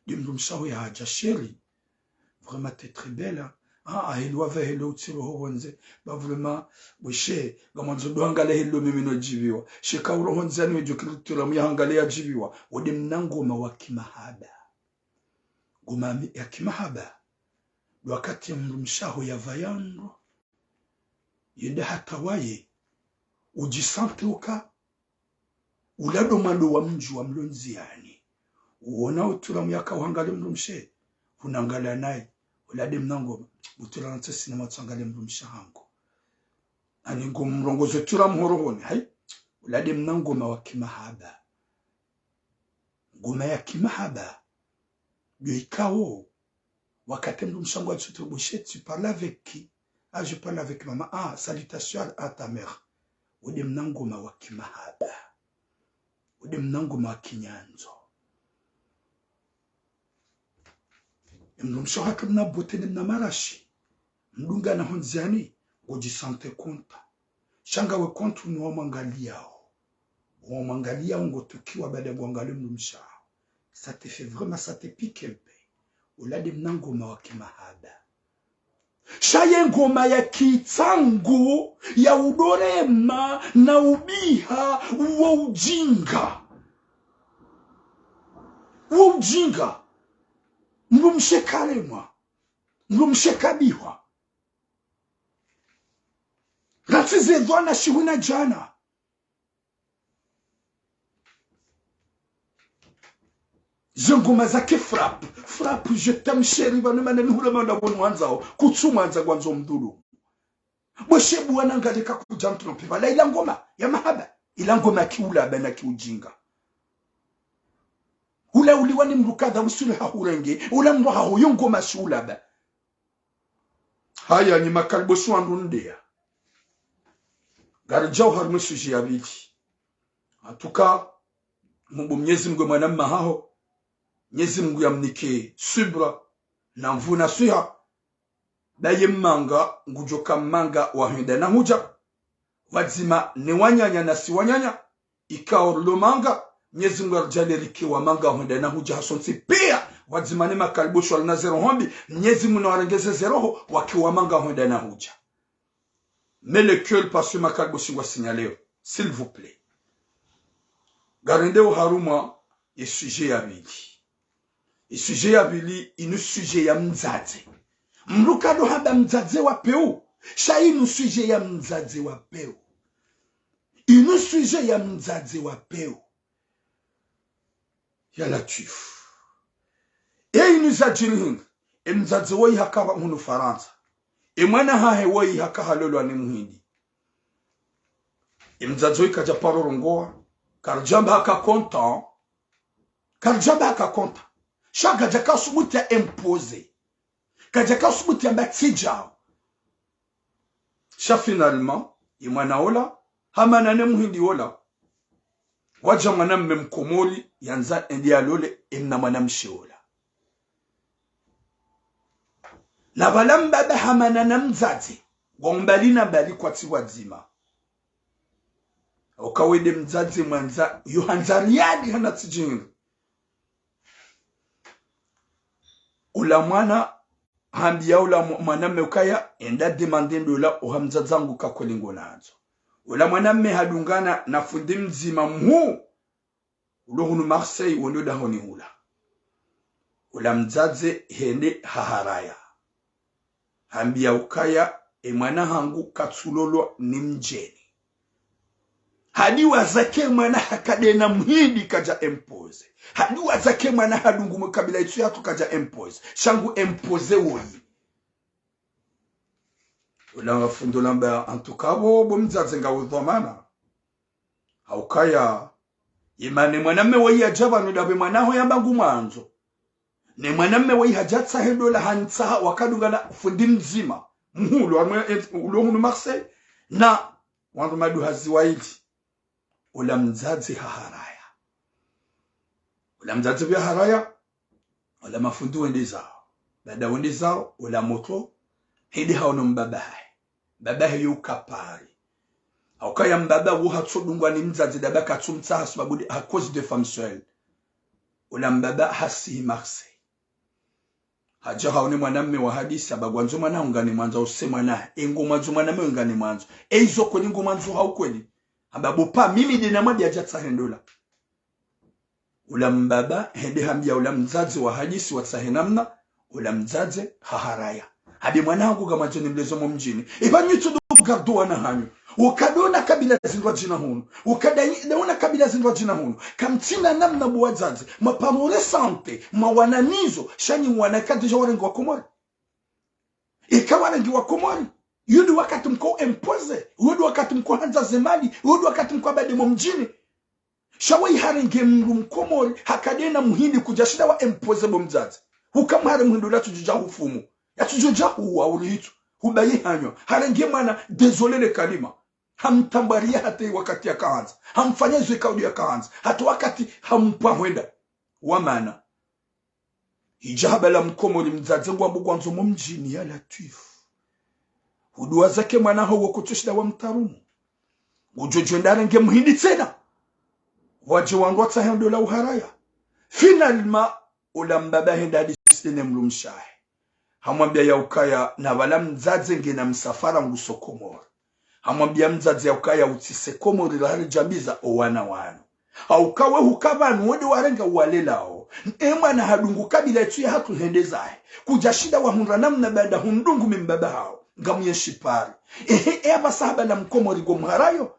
de mshaho ya haja sheri vraiment t'es très belle ah hello ave hello tsiro honze ba vraiment wishe gamanzo doangale hello mimino jibiwa shika uro honze ni jokilitula muyangale ya jibiwa wode mnangoma wa kimahaba ngoma ya kimahaba wakati mshaho ya vayando yende hatawaye ujisante uka ulado mando wa mji wa mlonziani uona utura myaka wangale mrumshe unangala naye ulade mnango utura nte sinema tsangale mrumshango ani ngomrongozo tura mhorohoni hai ulade mnango wa kimahaba ngoma ya kimahaba yoikao wakati mrumshango atutubushe tu parles avec qui ah je parle avec maman ah salutations à ta mère ode mnango wa kimahaba ode mnango wa kinyanzo mnumsho hakamna bote na marashi mdunga na honziani ujisante konta shanga we kontu ni wamwangalia ngo tukiwa baada ya kuangalia mnumsha ça te fait vraiment ça te pique un peu ulade mnangoma wa kimahaba shaye ngoma ya kitangu ya udorema na ubiha wa ujinga mrumshe karemwa mrumshe kabiwa ratize dhwana shihuna jana zengoma zake frappe je t'aime chérie banema nehula manda bon wanzao kutsumanza kwanzo mdulu boshebu wanangaleka kujamtro piva la ila ngoma ya mahaba ila ngoma kiula bana kiujinga ula uliwani mrukadha usule hahurenge ula mroha huyo ngoma shula ba haya ni makalbo swandundea garjao harmu suji ya biki atuka mungu mnyezi mgwe mwanamma hao nyezi mgu ya mnike subra na mvuna suha daye manga ngujoka manga wahenda na huja wadzima ni wanyanya na si wanyanya ikaorlo manga nyezi mgu arjaleriki wa manga wahenda na huja hasonsi pia wadzima ni makalbushu alina zero hombi nyezi mgu na warengeze zeroho wakiwa manga wahenda na huja mais le cœur passe makalbushu wa signaleo s'il vous plaît garendeo haruma ye sujet ya bili sujet ya bili inu sujet ya mzaze mrukado haba mzaze wa peu sha inu sujet ya mzaze wa peu inu sujet ya mzaze wa peu ya latif inu zajirihin mzaze wa ihakawa hunu Faransa mwana hahe wa ihakaha lolo ni muhindi mzaze wa ikaja parorongoa karjamba haka konta shaka jaka subuti ya imposé kajaka subuti ya batija sha finalement imwana ola hamana ne muhindi ola waja mwana mmemkomoli yanza endia lole imna mwana mshola na balamba ba hamana na mzazi gombalina bali kwa tiwazima okawede mzazi mwanza yohanzariadi hana tijingu ula mwana hambia ula mwana meukaya enda demandendo la uhamza zangu kakolingo nazo ula mwana me hadungana na fundi mzima mhu ulohunu Marseille wondo dahoni ula mzaze hende haharaya hambia ukaya mwana hangu katsulolo ni mjeni hadi wazake mwana hakadena mhindi kaja impose hadi wazake mwana hadungu mkabila itu yatu kaja impose shangu impose woyi ula wafundo lamba antukabo bomzaze nga udhamana haukaya imane mwanamme woyi ajaba nudabe mwanaho yambangu mwanzo ne mwanamme woyi hajatsa hendo la hansa wakadungana fundi mzima mhulu ulohunu Marseille na wandu madu haziwaili ula mzazi haharaya ula mzazi vya haraya ula mafundu wende zao bada wende zao ula moto hindi haono mbabahe yu kapari haukaya mbaba wuha tsodungwa ni mzazi dabaka tsumtsaha sababu a cause de femme seule ula mbaba hasi Marseille haja haone mwanamme wa hadisi abagwanzo mwana ungani mwanzo usema na ingoma zo mwanamme ungani mwanzo eizo kweni ngoma nzo haukweni ambapo pa mimi dinamadi ajatsa hendola ula mbaba hende hambia ula mzazi wa hadisi wa tsahenamna ula mzazi haharaya hadi mwanangu kama jeni mlezo mjini ibanyitu gardoa na hanyu ukadona kabila zindwa jina hunu ukadaona kabila zindwa jina hunu kamtina namna buwazazi mapamore sante mawananizo shani wanakati warengi wa Komori ikawarengi wa Komori yudi wakati mko impose yudi wakati mko hanza zemali yudi wakati mko abadi mjini shawai harenge Komori hakadena muhindi kujashida wa impose bomzazi hukamhare muhindu la tujuja hufumu ya tujuja huwa ulihitu hubayi hanyo harenge mwana désolé le kalima hamtambaria hata wakati ya kaanza hamfanyezwe kaudi ya kaanza hata wakati hampa hwenda wamana hijaba la Mkomori mzazi ngwambu gwanzo mjini ya latifu hudua zake mwana ho wakutushida wa mtarumu ujojo ndarenge muhindi tena waje wangu tsahendo la uharaya finalma ula mbaba henda disine mlumshahe hamwambia ya ukaya na wala mzazi ngena msafara nguso Komori hamwambia mzazi ya ukaya utise Komori la hali jambiza owana wano haukawe hukabanu wode warenga walelao emwana hadungu kabila yetu ya hatu hendezae kujashida wa hunra namna bada hundungu mimbaba hao ngamuye shipari eba sahaba la Mkomori gomharayo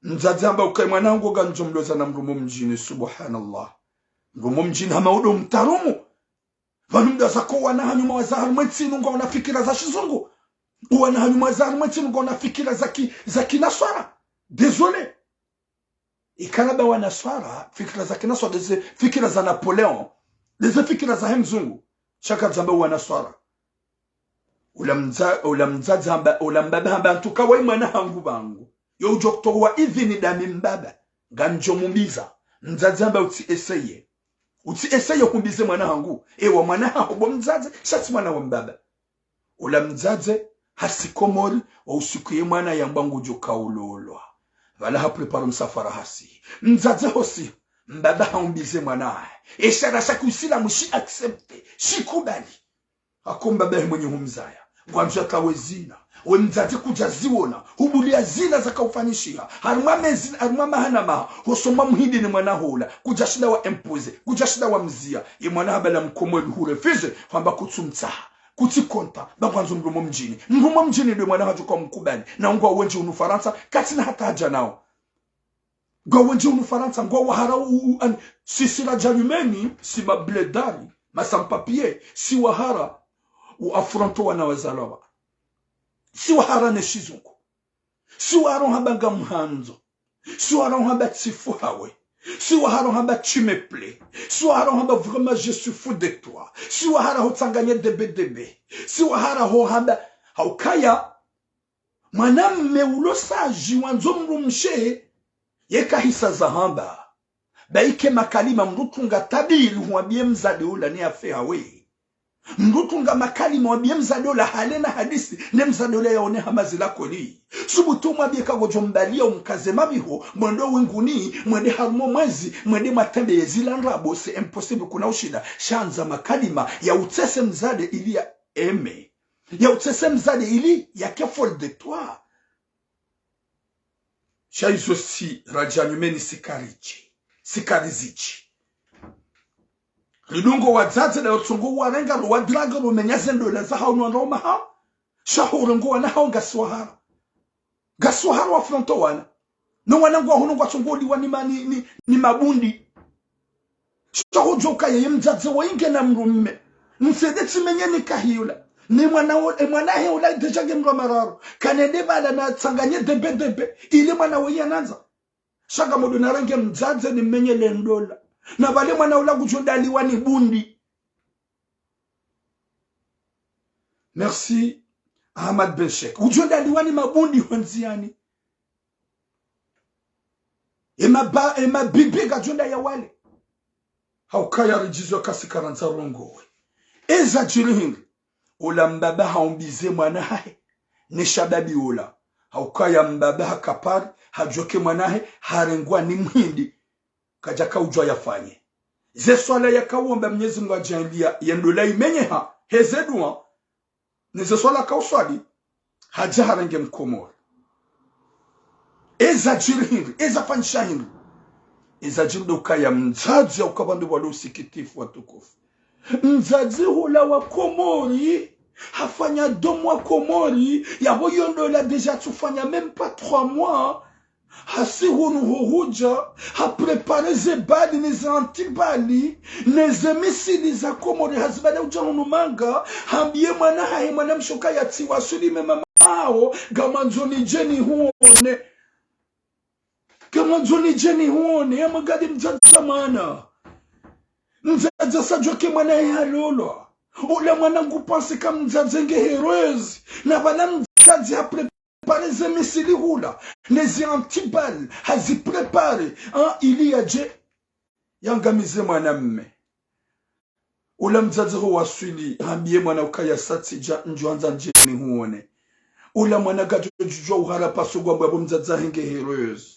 mzazi amba ukaya mwanangu ganjomloza na mrumu mjini subhanallah mrumu mjini hamaudo mtarumu vanumda zako wana hanyuma wazahari mwetsinu nga wanafikira za shizungu wana hanyuma wazahari mwetsinu nga wanafikira za kinaswara désolé ikanaba wanaswara fikira za kinaswara deze fikira za Napoleon deze fikira za mzungu shaka zamba wanaswara ula mzazi hamba ula mbaba hamba antukawa imwana hangu bangu yo ujokto wa idhini dami mbaba ganjo mumbiza mzazi hamba uti eseye kumbize mwana hangu ewa mwana hangu mzazi shati mwana wa mbaba ula mzazi hasi Komori wa usukuye mwana yambangu joka ulolwa wala ha prepare msafara hasi mzazi hosi mbaba haumbize mwana eshara shakusila mushi accepte shikubali akomba mwenye humzaya mwanzo akawezina we mzazi kujaziona hubulia zina za kaufanyishia harumama hanama hosoma muhindi ni mwana hula kujashida wa impose kujashida wa mzia ye mwana habala Mkomori hurefize kwamba kutsumtsaha kutikonta bakwanzo mrumo mjini ndio mwana hajuka mkubali na ngwa wenje unu Faransa katina hata haja nao ngwa wenje unu Faransa ngwa wahara sisila jalumeni si mabledari masampapier si wahara uafronto wana wazalawa si wahara ne shizungu si wahara habanga mhanzo si wahara haba tsifu hawe si wahara haba tu me plais si wahara haba vraiment je suis fou de toi si wahara hotsanganye debe si wahara ho haba haukaya mwanamme ulosaji wanzo mrumshe yeka hisa za hamba baike makalima mrutunga tabiri huambie mzade ula ni afe hawe mrutunga makalima wabie mzade ula halena hadisi ne mzade ula yaone hamazi lako li subutu mwabie kagojo mbalia umkaze mabiho mwendo winguni mwende harumo mwezi mwende matembe yezila nrabo c'est impossible kuna ushida shanza makalima ya utese mzade ili ya eme ya utese mzade ili ya careful de toi shaizo si rajanyumeni sikarizichi Lidungo wazazi na utungu warenga wa draga rumenyazendo la za haunu roma ha shahurungu wana hao gaswahara wa fronto wana no wanangu hono kwa songoli wani ni mabundi so joka ye mzazi wainge na mrumme msedeti menyeni kahiyula ni mwana he ula deja gemro mararo kanede bala na tsanganye debe ile mwana we yananza shaka modo na range mzazi ni menye lendola na bale mwana ula kujondali wani bundi. Merci Ahmad Benchek kujondali wani mabundi wanziani ema bibi kajonda ya wale haukaya rijizo kasi karanza rongo eza jirihingi ula mbaba haumbize mwanahe ni shababi ula haukaya mbaba hakapari hajoke mwanahe harengwa ni mhindi kajaka ujwa yafanye ze swala ya kawomba Mwenyezi Mungu ajalia yendola imenye ha hezedwa ni ze swala kauswali haja harenge mkomori eza jirihingi eza fanshahingi eza jindo kaya mzazi ya ukabandu wale usikitifu watukufu mzazi hula wa Komori hafanya domo wa Komori ya hoyondola deja tufanya même pas 3 mois hasi hunu huja ha prepare ze bali neze antibali neze misili za Komori hazibada ujahunu manga hambie mwana hae mwana mshoka ya tiwa suli mema hao gamanzoni jeni huone gamanzoni jeni huone ya magadi mzazi mana mzazi sajoke mwana ya lolo ule mwana ngupansi kama mzazi nge heroes na bala mzazi ha prepare ze misili hula nezi antibali hazi prepare ili yaje yangamize mwana mme ule mzazi huwa swili hambie mwana ukaya satija njuanza njeni huone ule mwana gajo jujua uhara pasugwa mbabo mzazi nge heroes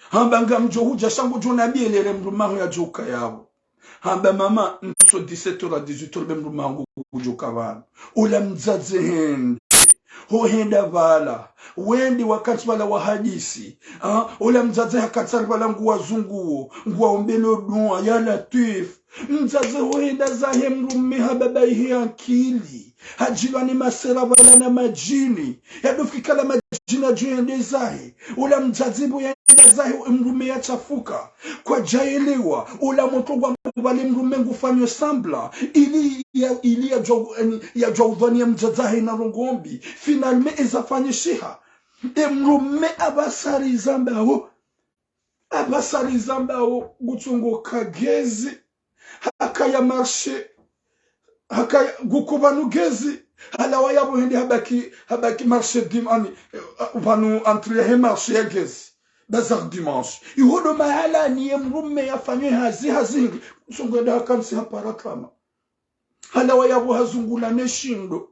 hamba nga mjo huja shangu jona bielere mrumahu ya joka yao hamba mama nso 17 à 18 mrumahu kujoka wana ula mzazi hende hohenda vala wendi wakati wala wahadisi ula mzazi hakatsari wala nguwa zunguo nguwa ombelo dua ya latif mzazi hohenda zahe mrume hababai he akili hajilwa ni masera wala na majini yadufika la majini ajuende zahe ula mzazi bu zahi mrume ya chafuka kwa jaelewa ula motogwa wale mrume ngufanywe sambla ili ya jawdhani ya mzazahi na rongombi finalme ezafanye shiha mrume abasari zambao gutungo kagezi hakaya marshe hakaya gukubanu gezi hala yabo hindi habaki marshe dimani vanu entre he marshe ya gezi bazar dimanche ihodo mahala ni mrume yafanywe hazingi usongenda hakamsi haparaklama hala yabo hazungula neshindo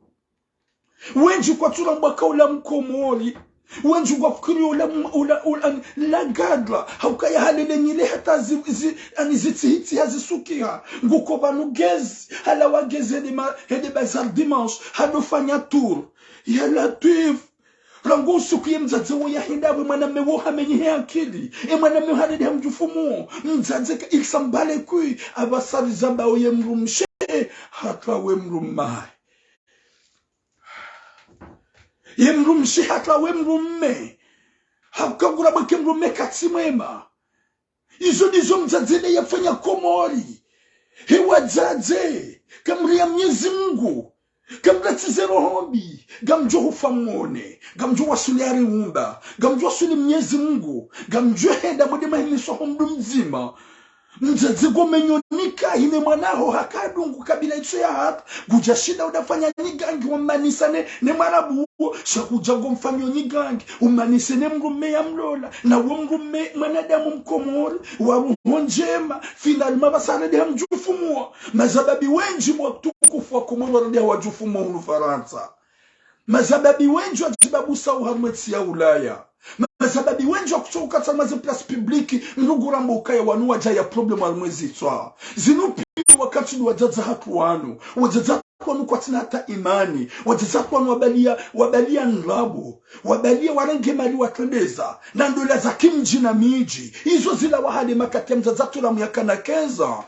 wenji kwa tura mbaka ula mkomori wenji kwa fikiri ula lagadla haukaya halele nyile hata zitihiti hazisukiha nguko banu gezi hala wagezi hede bazar dimanche hadofanya tour ya latif rango sukuye mzazi wo yahindawe mwana mewo hamenye akili mwana mewo hanede hamjufumu mzazi ka iksambale kui abasari zamba oye mrumshe hatwa we mrumai ye mrumshe hatwa we mrumme hakagura bake mrumme katsimema izo nizo mzazi ne yafanya Komori hewa zaze kamri ya Mwenyezi Mungu gamratize rohombi gamjo hufamone gamjo wasuliari umba gamjo wasuli Mwenyezi Mungu gamjo henda mudima himiso homdu mzima mzazi gomenyonika ine mwanaho hakadungu kabila icho ya hapa gujashida udafanya nyigangi umanisane ne marabu shakuja gomfanyo nyigangi umanisane mrume ya mlola na mrume mwanadamu mkomori wa njema finalma basana de hamjufumua mazababi wenji mwatukufu wa Komori wanadia wajufumua hunu Faransa mazababi wenji wajibabu sa uharmeti ya Ulaya mazababi wenji wa kuchoka tamaze place publique mnugura mbukaya wanu wajaya problem wa mwezi twa zinupi wakati ni wajaza hatu wanu wajaza wanu kwa tina hata imani wajaza wanu wabalia nrabu wabalia warenge mali watendeza na ndola za kimji na miji hizo zila wahali makati ya mzazatu la myakana kenza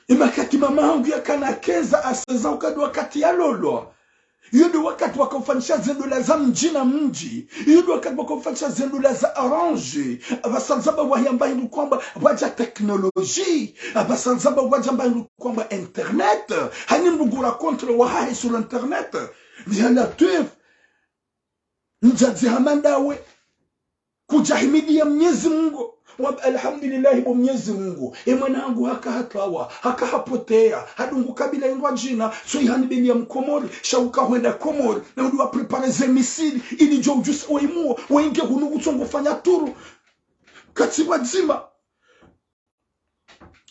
imakati mama hangu ya kana kenza aseza ukadu wakati ya lolo Hiyo ndio wakati wakafanyisha zendula za mji na mji. Hiyo ndio wakati wakafanyisha zendula za arrange. Abasanzaba wahamba hindu kwamba waja teknoloji. Abasanzaba wajamba hindu kwamba internet. Hani mdugura contre wahahe sur internet. Vihana tuif. Njazi hamandawe. Kujahimidi ya Mwenyezi Mungu. Alhamdulillah bo Mwenyezi Mungu mwanangu hatawa hapotea hadungu kabila indwa jina so ihani beni ya mkomori shauka huenda komori na ndio wa prepare ze misili ili jo ujuse oimuo wenge hunu utongo fanya turu katiba zima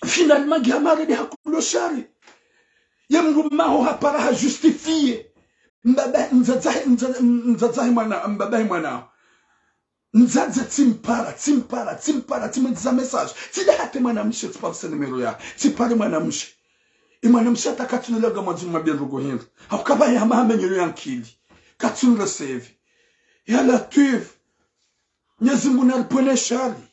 finalement gamare de hakuloshari yemrumaho hapara ha justifier mbaba nzazahi mwana Nzadze timpara timediza message tida hate mwanamshe tupafise numero ya tipare mwanamshe mwanamshe atakatunelaga mwanzu mabyenrugo hindu hakaba ya mahamenyo yankili katunle save ya latif Mwenyezi Mungu alipone shari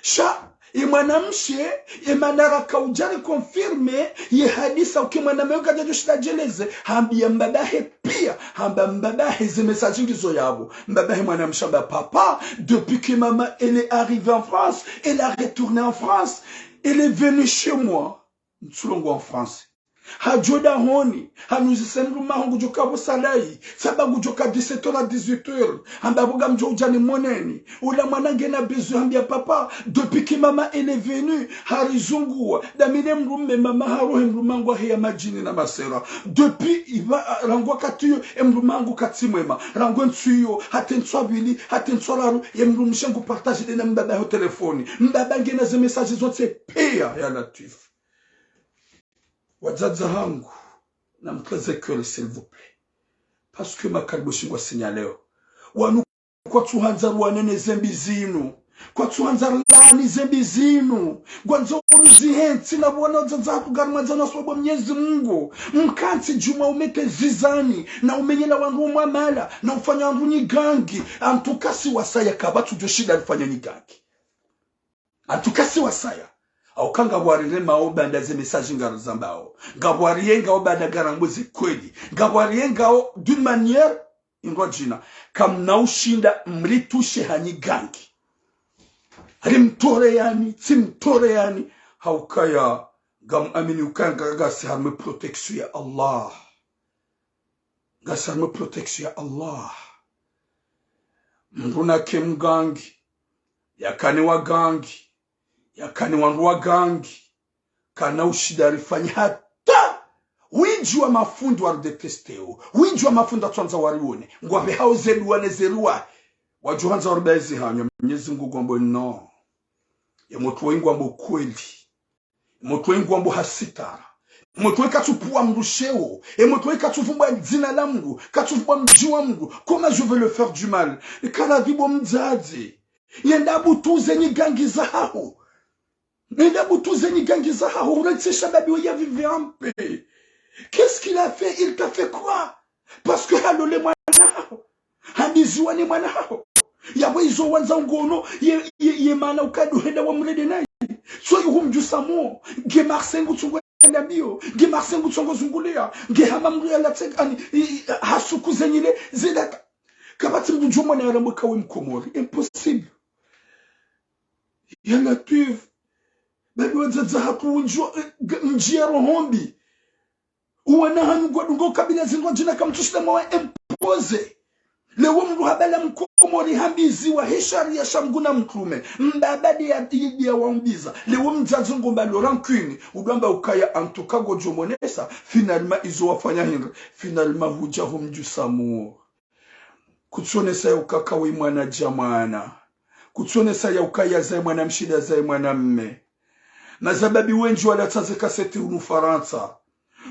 sha mwanamshe manara kaujari confirme ye hadisa ukimwanamwe kajajo shilajeleze hambia mbabahe pia hamba mbabahe ze message ngizo yabo mbabahe mwanamshe papa depuis que maman elle est arrivée en France elle a retourné en France elle est venue chez moi ntsulongo en France hajoda honi hanuzisemru mahungu joka busalai sababu joka 17h à 18h ambabuga mjo ujani moneni ula mwanange na bezu hambia papa depuis que maman elle est venue harizungua damine mrume mama harohe mrumangu ya majini na masera depuis iba rangwa katiyo mrumangu katimwema rangwa ntuyo hatenswabili hatenswalaru mrumishangu partage na mbaba ho telefoni mbaba ngena ze message zote pia ya latif Wazaza hangu na mkaze kweli s'il vous plaît parce que makalboshi ngwa sinyaleo wanu kwa tuhanza ruanene zembi zinu kwa tuhanza lani zembi zinu gwanzo uruzi henti na wana wazaza hatu garmaza na swabo Mwenyezi Mungu mkanti juma umete zizani na umenyela wangu mwamala na ufanya wangu nyigangi antukasi wasaya kabatu joshida alifanya nyigangi antukasi wasaya au kanga bwarire maoba ndaze message ngarazambao ngabwariye ngao bada garanguzi kweli ngabwariye ngao d'une manière ingojina kam naushinda mritushe hanyigangi ari mtore yani timtore yani haukaya gam amini ukanga gasi harme protection ya Allah gasi harme protection ya Allah mruna kemgangi yakane wagangi yakani wangu wa gangi kana ushidarifanya hata winji wa mafundi wa detesteo winji wa mafundi atwanza warione ngwabe hao zeluane zerua wajuhanza warubezi hanyo Mwenyezi Mungu ngombo no yemotu wengu ambo kweli yemotu wengu ambo hasitara yemotu wengu katupua mrusheo yemotu wengu katufumba jina la Mungu katufumba mji wa Mungu comment je veux le faire du mal kana vibo mzazi yenda butuze nyigangi za hao Qu'est-ce qu'il a fait? Il t'a fait quoi? Parce que halole mwanao hadiziwani mwanao yabo izo wanza ngono ye mana ukaduhenda wa mrede naye so yuhumjusamo ge marsengu tsungo ndabio ge marsengu tsongo zungulia ge hamamru ya latsekani hasukuzenyile zidata kabati mjumwa na yarambuka we mkomori impossible ya latif babi wazaza haku njia rohombi uwana hanyu kwa dungo kabila zingwa jina kamtushida mawa impose lewo mru habala mkomori hambizi wa heshari ya shamguna mkrume mbabadi ya wambiza lewo mzazungo mbalo rankuni udwamba ukaya antukago jomonesa finalima izo wafanya hinra finalima huja humjusamu kutsonesa ya ukakawi mwana jamana kutsonesa ya ukaya zai mwana mshida zai mwana mme mazababi wenji walataze kaseti unufaransa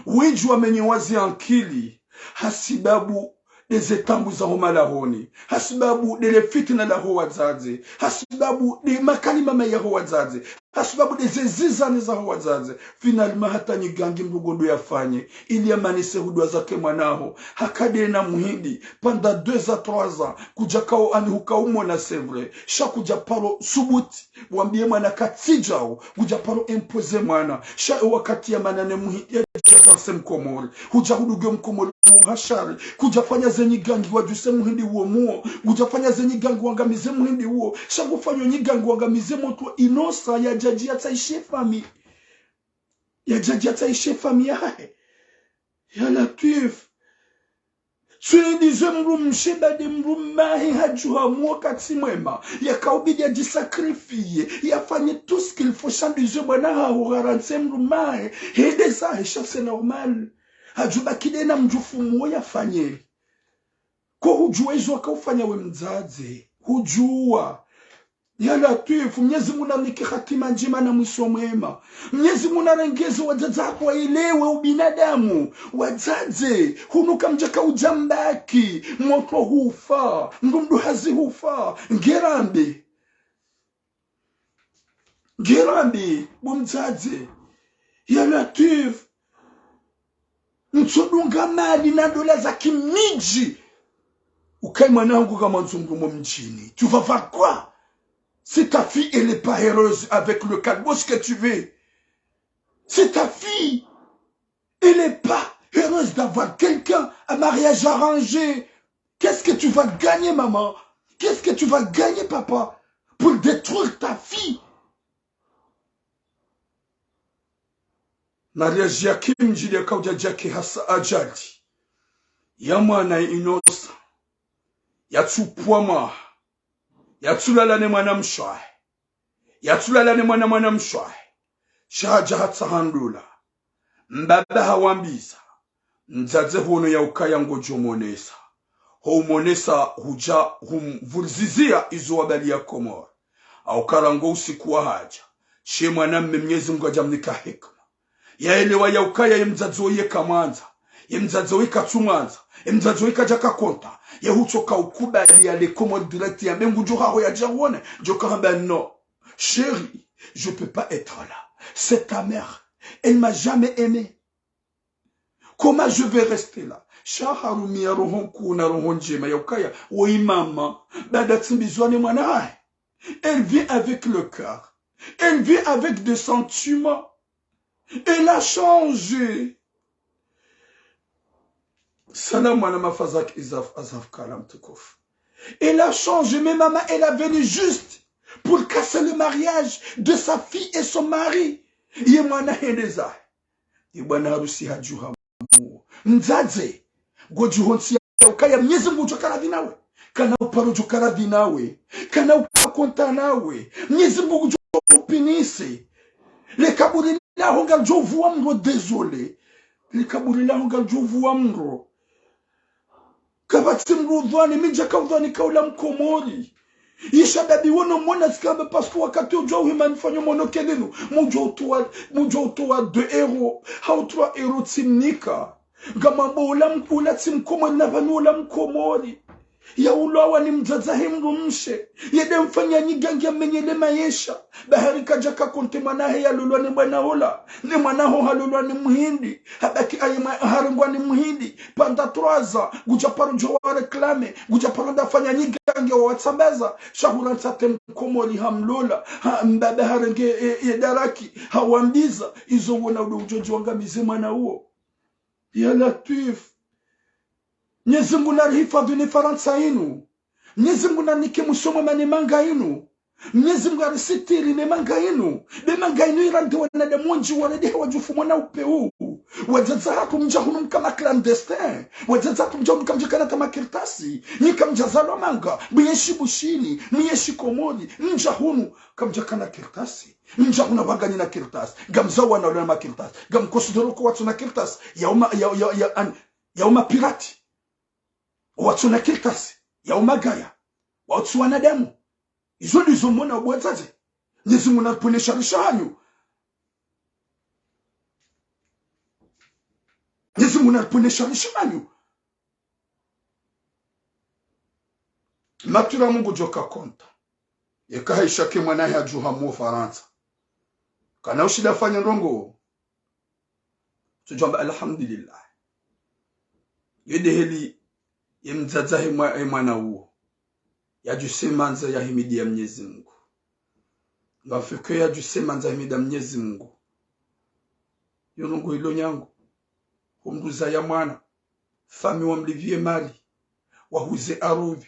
wenji wamenye wazi ankili hasibabu dezetambu za homalahoni hasibabu dele fitina la ho wazaze hasibabu de makalima maya ho wazaze hasibabu dezezizani za ho wazaze finalima hata nyigangi mrugondo yafanye ili amanise hudwa zake mwanaho hakade na muhindi panda 2 à 3 ans kujakao ani hukaumo na sevre sha kujaparo subuti wambie mwana katijao kujaparo impose mwana sha wakati ya manane muhindi ya japarse mkomori hujahuduge mkomori uhashari kujafanya zenyi gangi wajuse muhindi uo muo kujafanya zenyi gangi wangamize muhindi uo shagufanya nyi gangi wangamize moto inosa ya jaji ataishe fami yahe ya Latif Tulidize mrumshe bade mrumahi hajua mwakati mwema ya kaubidi ya jisakrifie ya fanye tout ce qu'il faut chandize bwana haurarante mrumahi hede za hesha c'est normal hajuba kidena mjufu mwo ya fanye ko hujua hizo wakaufanya we mzazi hujua ya Latif Mwenyezi Mungu anike hatima njema na mwisho mwema Mwenyezi Mungu arengeze wazazi wako waelewe ubinadamu wazazi hunuka mjaka ujambaki moto hufa ndumdu hazi hufa ngerambi bumzazi ya Latif mtsodunga mali na dola za kimiji ukai mwanangu kama nzungumo mjini tu vas faire quoi? Si ta fille, elle n'est pas heureuse avec le calbo, ce que tu veux. Si ta fille, elle n'est pas heureuse d'avoir quelqu'un, un mariage arrangé, qu'est-ce que tu vas gagner, maman? Qu'est-ce que tu vas gagner, papa? Pour détruire ta fille? Mariage yakim jide kauja jake hasa ajali. Yamwana inosa. Yatupwama. Yatulala ne mwana mshwae. Yatulala ne mwana mshwae. Shaja hatsahandula. Mbaba hawambiza. Mzaze hono ya ukaya ngojo monesa. Ho monesa huja humvulizizia izo wabali ya Komora. Au karango usiku wa haja. She mwana Mwenyezi Mungu ajamnika hekma. Yaelewa ya ukaya ya mzazi oye kamanza. Ya mzazi oye katumanza. Ya mzazi oye kajaka konta. Ya hutoka ukubali ya le Komora direct ya mengu joha ho ya jawone. Joka ben non. Chérie, je peux pas être là. C'est ta mère. Elle m'a jamais aimé. Comment je vais rester là? Shaharumi ya rohon kuna rohon jema ya ukaya. Oui maman. Bada tsimbizwane mwana. Elle vit avec le cœur. Elle vit avec des sentiments. Elle a changé. Salam alama fazak izaf azaf kalam tukouf. Elle a changé, mais maman, elle a venu juste pour casser le mariage de sa fille et son mari. Yemwana hendeza. Ibwana harusi hajuha mu. Mzaze. Gojuhonsi ya ukaya Mwenyezi Mungu jokara vinawe. Kana uparo jokara vinawe. Kana upakonta nawe. Mwenyezi Mungu jopinisi. Le kaburi la honga jovu amro désolé. Le kaburi la honga jovu amro. Kabati mrudhani minja kavdhani kaula mkomori. Isha dabi wono mwana zikabe pasko wakati ujua uhimanifanya mono kelenu. Mujo utoa 2 euro. Hautoa euro timnika. Gamambo ula mkula timkomori na vanu ula mkomori. Ya ulawa ni mzazahe mrumshe. Yede mfanya nyigangi ya menyele maisha. Bahari kajaka konte manahe ya lulwa ni mwana ola. Ni manaho halulwa ni muhindi. Habaki haringwa ni muhindi. Panda troaza. Guja paru jowa reklame. Guja paru dafanya nyigangi wa watsambeza. Shahuran sate mkomori hamlola. Mbaba haringe yedaraki. Hawambiza. Izo wana ujoji wangamize mwana uo. Ya Latif. Mwenyezi Mungu narihifadhi ni Faransa inu. Mwenyezi Mungu nanike musoma mani manga inu. Mwenyezi Mungu arisitiri ni manga inu. Be manga inu irante wanade monji wanade wajufu mwana upeu. Wajaza hatu mjahunu mkama clandestin. Wajaza hatu mjahunu mkama mjakana kama kirtasi. Nika mjazalo manga. Myeshi bushini. Myeshi komodi. Mjahunu kama mjakana kirtasi. Mjahuna wagani na kirtasi. Gamzawa na ulema kirtasi. Gamkosidoroko watu na kirtasi. Yauma pirati. Watu na kirtasi ya umagaya watu wanadamu izo ndizo mbona ubwataze Mwenyezi Mungu anaponesha rishanyu Mwenyezi Mungu anaponesha rishanyu matura Mungu joka konta yakaisha ke mwana ya juha mu Faransa kana ushida fanya ndongo tujamba alhamdulillah yede heli yemzazahe mwana huo yajusemanza ya himidi ya Mwenyezi Mungu ngafike yajusemanza himidi ya Mwenyezi Mungu yonongo ilo nyangu umduza ya mwana fami wamlivie mali wahuze aruvi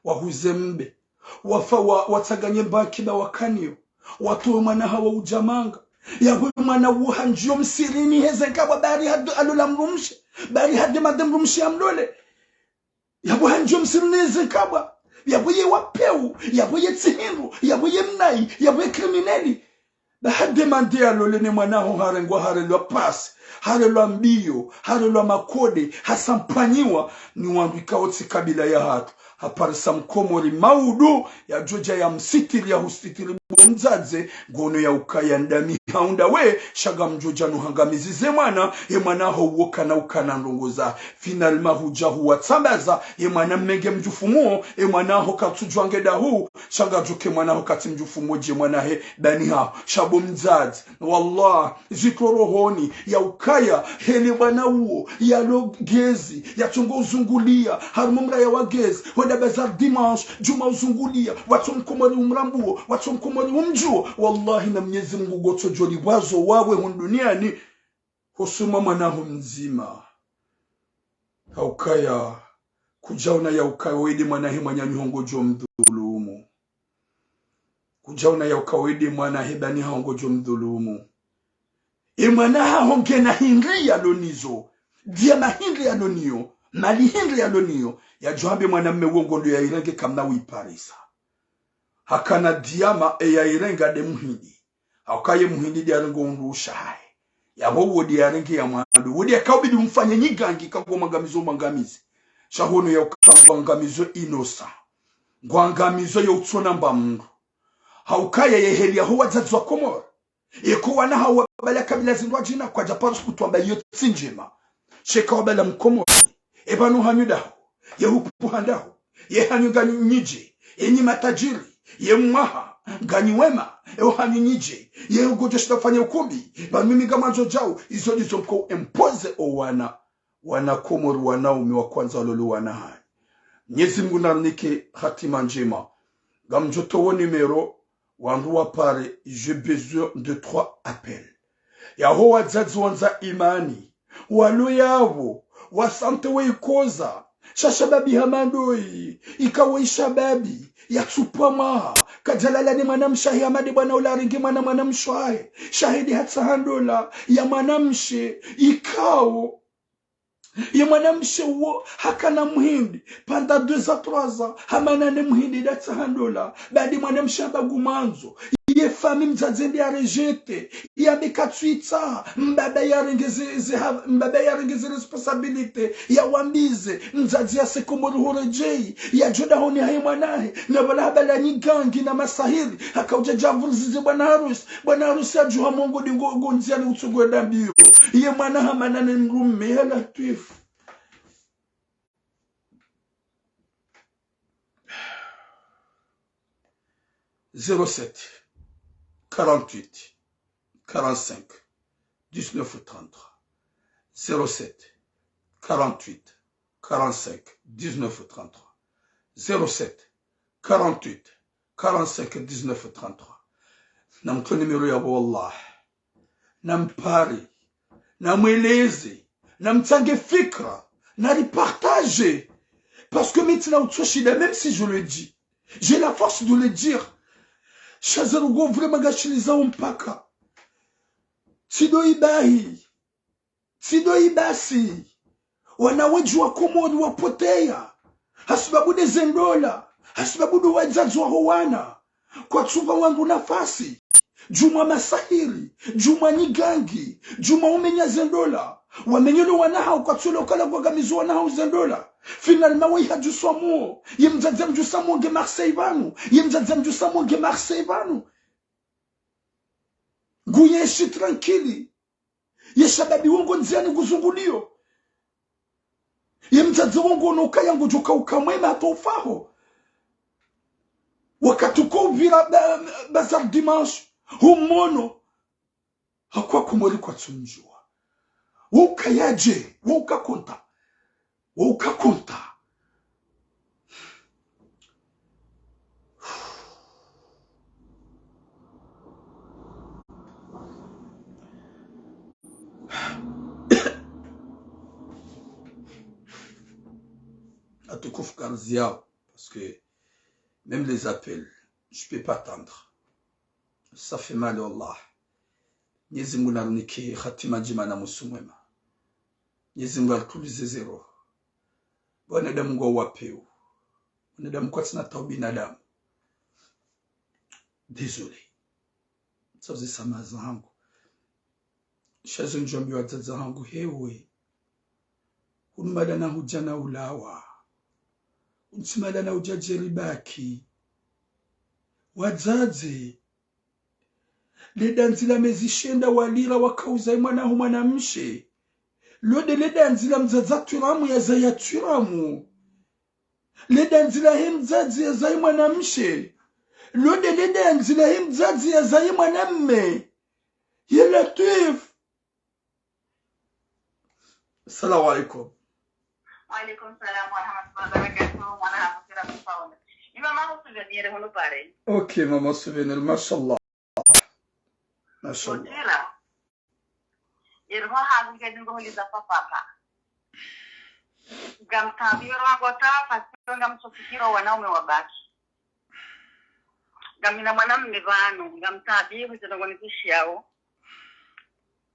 wahuze mbe wafa wataganye bakiba wakanio watowe mwana hawa ujamanga yawe mwana wuha njio msirini heze nkabwa bari alula mrumshe bari hadi madem rumshe amlole yawe hanjio msirini heze nkabwa yawe ye wapeu yawe ye tsihinru yawe ye mnai yawe krimineli bahade mande alole ne mwana ho harengwa harelwa pasi harelwa mbio harelwa makode hasampanyiwa ni wambika otsi kabila ya hatu haparisa mkomori maudu ya joja ya msitiri ya hustitiri mzaze gono ya ukaya ndami haunda we shaga mjoja nuhangamizize mwana ye mwana ho woka na ukana ndongoza finalma huja huwa tsambaza ye mwana mmenge mjufumuo ye mwana ho katujwange dahu shaga juke mwana ho kati mjufumo je mwana he bani ha shabo mzaze wallah zikorohoni ya ukaya hele mwana uo ya logezi ya chungo uzungulia harumumra ya wagezi wada bazar dimanche juma uzungulia watu mkomori umrambuo watu mkomori umjuo wallahi na Mwenyezi Mungu goto joli wazo wawe duniani husuma mwanaho mzima haukaya kujauna ya ukaya wede mwanahe mwanyanyu hongo jo mdhulumu kujauna ya ukaya wede mwanahe bani hongo jo mdhulumu mwanaha honge na hindri ya lonizo dia mahindri ya lonio mali hindri ya lonio ya johambe mwanamme wongo ndo ya irenge kamna wiparisa hakana diama ya irenga de muhindi haukaye muhindi dia rengo ndushaye yabo wodi ya renge ya mwandu wodi akabidi umfanye nyigangi kago mangamizi shahono ya ukangamizo inosa ngwangamizo ya utsona mba mungu haukaye yeheli ya huwa zadzwa komora yekuwa na hawa bala kabila zindwa jina kwa japaru kutwamba yotsi njema sheka wabala mkomori ebanu hanyudaho yehupu handaho yehanyuga nyije yenyi matajiri ye mwaha gani wema hanyu nyije ye ugojo shitafanya ukumbi banumi gamanzo jao izo dizo mko empoze o wana komori wanaume wa kwanza walolo wana hai Mwenyezi Mungu narnike hatima njema gamjoto wo numero wanduwa pare j'ai besoin de 3 appels yaho wadzadzi wanza imani walo yavo wasante weikoza shashababi hamandoi ikawa ishababi ya tsupama kajalala ni mwanamshahi amade bwana ularingi mwanamshahi shahidi hatsahandola ya mwanamshe ikao ye mwanamshe uo hakana muhindi panda 2 à 3 ans hamana ne muhindi datsahandola badi mwanamshe abagumanzo ye fami mzadzembi ya rejete ya bekatsuitsa mbaba ya rengeze responsabilite ya wambize mzadzi ya sekomori horejei ya joda honi haye mwanahe na bala habala nyigangi na masahiri hakauja javuruzize bwana harusi ya juha mongo dingonzia ni utsugo dambio ye mwana hamana ne mrume hela tuifu 07 48 45 19 33 07 48 45 19 33 07 48 45 19 33 namto numero ya wallah nampari namweleze namtsange fikra naripartage parce que maintenant utsoshida même si je le dis j'ai la force de le dire shazarugo vraiment gashiliza mpaka sido ibasi wanawejua komodi wapotea hasibabu de zendola hasibabu de wazazi wa howana kwa tsuva wangu nafasi juma masahiri juma nyigangi juma umenya zendola wamenyelo wanaha kwa tsolo kala kwa gamizo wanaha zendola finalement oui hajuswamu yemzadzam jusamu nge Marseille banu yemzadzam jusamu nge Marseille banu guyeshi tranquili yeshababi wongo nziani guzungulio yemzadza wongo onokaya ngujuka ukamwema atofaho wakatuko vira bazar dimanche humono hakwa kumori kwa tsunjua ukayaje ukakonta à te Garzia, parce que même les appels, je ne peux pas attendre. Ça fait mal, Allah. Nyezi Mungu narunike hatima njema na musu mwema. Nyezi Mungu alitulize zero. Wanadamu kwa wapeo. Wanadamu kwa tunatao binadamu. Désolé. Ça faisait ça mazangu. Shazo njombi wa zazangu hewe. Unmadana hujana ulawa. Unsimadana hujajeribaki. Wazazi. Ledanzila mezishenda walira wakauza mwanahu mwanamshe. Lode ledanzila mzazaturamu ya zayaturamu. Ledanzila hemzazi ya zay mwanamshe. Lode ledanzila hemzazi ya zay mwanamme. Ya Latif. Assalamu alaikum. Wa alaikum salam wa rahmatullahi wa barakatuh. Wa rahmatullahi. Ima maman souvenir hono pare. Ok, maman souvenir, mashallah. Mashallah. Kotira. Irho hagu kedin go liza papa. Gam tabiro agota fasio gam sofikiro wanaume wabaki. Gam ina mwanamume vanu, gam tabiro zinagonitishao.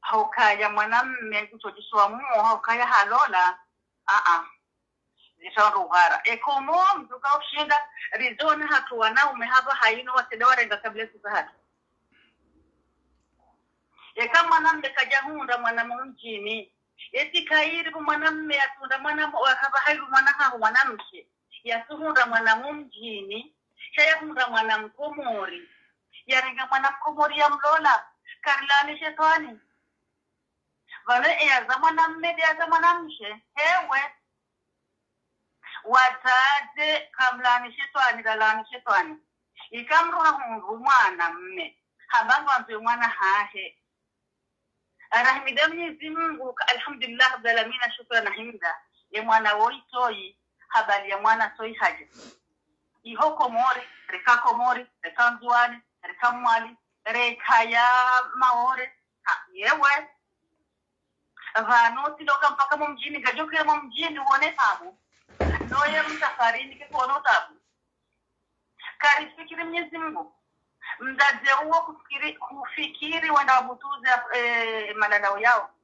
Haukaya mwanamume kutojiswa muo, haukaya halola. Zisharuhara. Ekomo mtuka ushinda rizona hatu wanaume hapa haino wasedawarenga kablesu za hatu. Kama mwanamume kajahunda mwanamume mjini. Eti kairi mwanamume atunda mwanamume hapa hairu mwanahahu mwanamke. Yasuhunda mwanamume mjini. Shayahunda mwanamume komori. Yarenga mwanamume komori ya mlola. Karilani shetwani. Vale za mwanamume ya za mwanamke. Hewe. Wataze kamlani shetwani dalani shetwani. Ikamruha hungu mwanamume. Habangu ampe mwana hahe. Rahimida Mwenyezi Mungu alhamdulillah rabbil alamin shukran na himda ya mwana woitoi habari ya mwana toi haja ihoko mori rekako mori rekanzuani rekamwali rekaya maore yewe vanoti loka mpaka mjini gajoke mjini uone tabu noye msafarini kikono tabu karifikiri Mwenyezi Mungu mzazi huo kufikiri wanda wabutuze malalao yao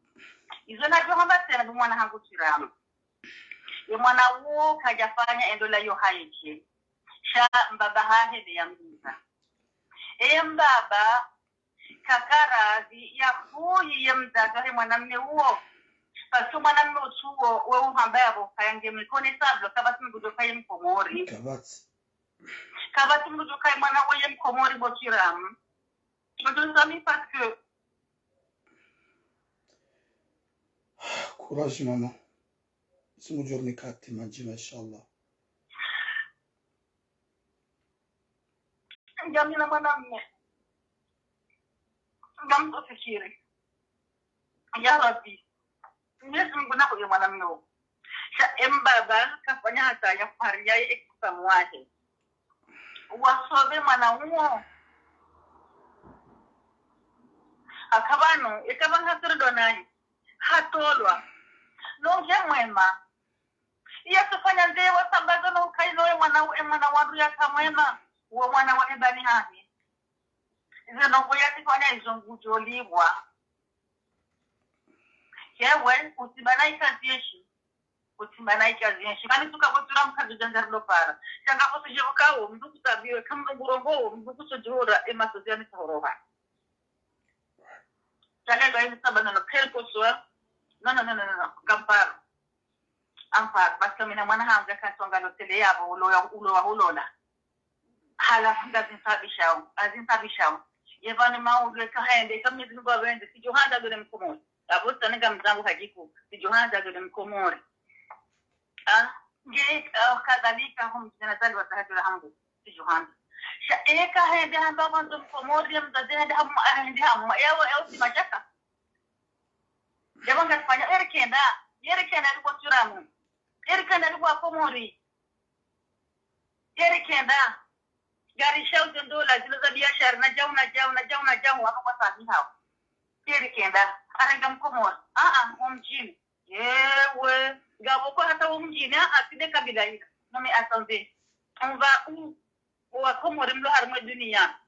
izo najua kwamba tena mwana hangu tiramu ye mwana huo kajafanya endola yo haiki sha mbaba hahe ya mbiza mbaba kakarazi ya huyi ya mzazi mwanamume huo pasu mwanamume utuo wewe ambaye abokayange mikone sablo kabasi mgudokaye mkomori kabati mgudokaye mwana woye mkomori botiramu amis parce que courage maman. C'est mon journée 4 manji mashallah. Jamila mwanamume. Ngamto fikiri. Ya Rabbi. Mwenyezi Mungu nako ya mwanamume. Sha mbaba kafanya hata ya faria exam wake. Wasobe mwanamume. Akabano ikabanga hasirudonai hatolwa nonje mwema iya kufanya ndewa sambazo no kailo mwana wandu ya kamwema uwe mwana wa ebani hani izo nongo ya tifanya izo ngujolibwa yewe utibana ikaziyeshi kani tukabotura mkazi janjarlo para changa kosu jevukawo mduku tabiwe kamro ngurongo mduku sojura emasoziani tahoroha Talelo hivi sababu na pelko swa no gampar ampar basta mina mwana hanga katonga lotele yabo ulola hala ngazin sabishao yevani maudle kahende kama zimu wende si johanda dole mkomori abusta ninga mzangu hajiku si johanda dole mkomori nge kadhalika hum jinazali wa tahajjud hamdu si johanda eka hende hamba mwanzo mkomori mzazi hende hamba yawa si machaka Jabanga tufanya erkenda alikuwa turamu erkenda alikuwa komori erkenda gari shauzo ndola zile za biashara na jau hapo kwa sababu hao erkenda aranga mkomori mjini yewe Gabo kwa hata umjina aside kabila hii. Nami attendez. On va où? Wa Comores mlo harma dunia.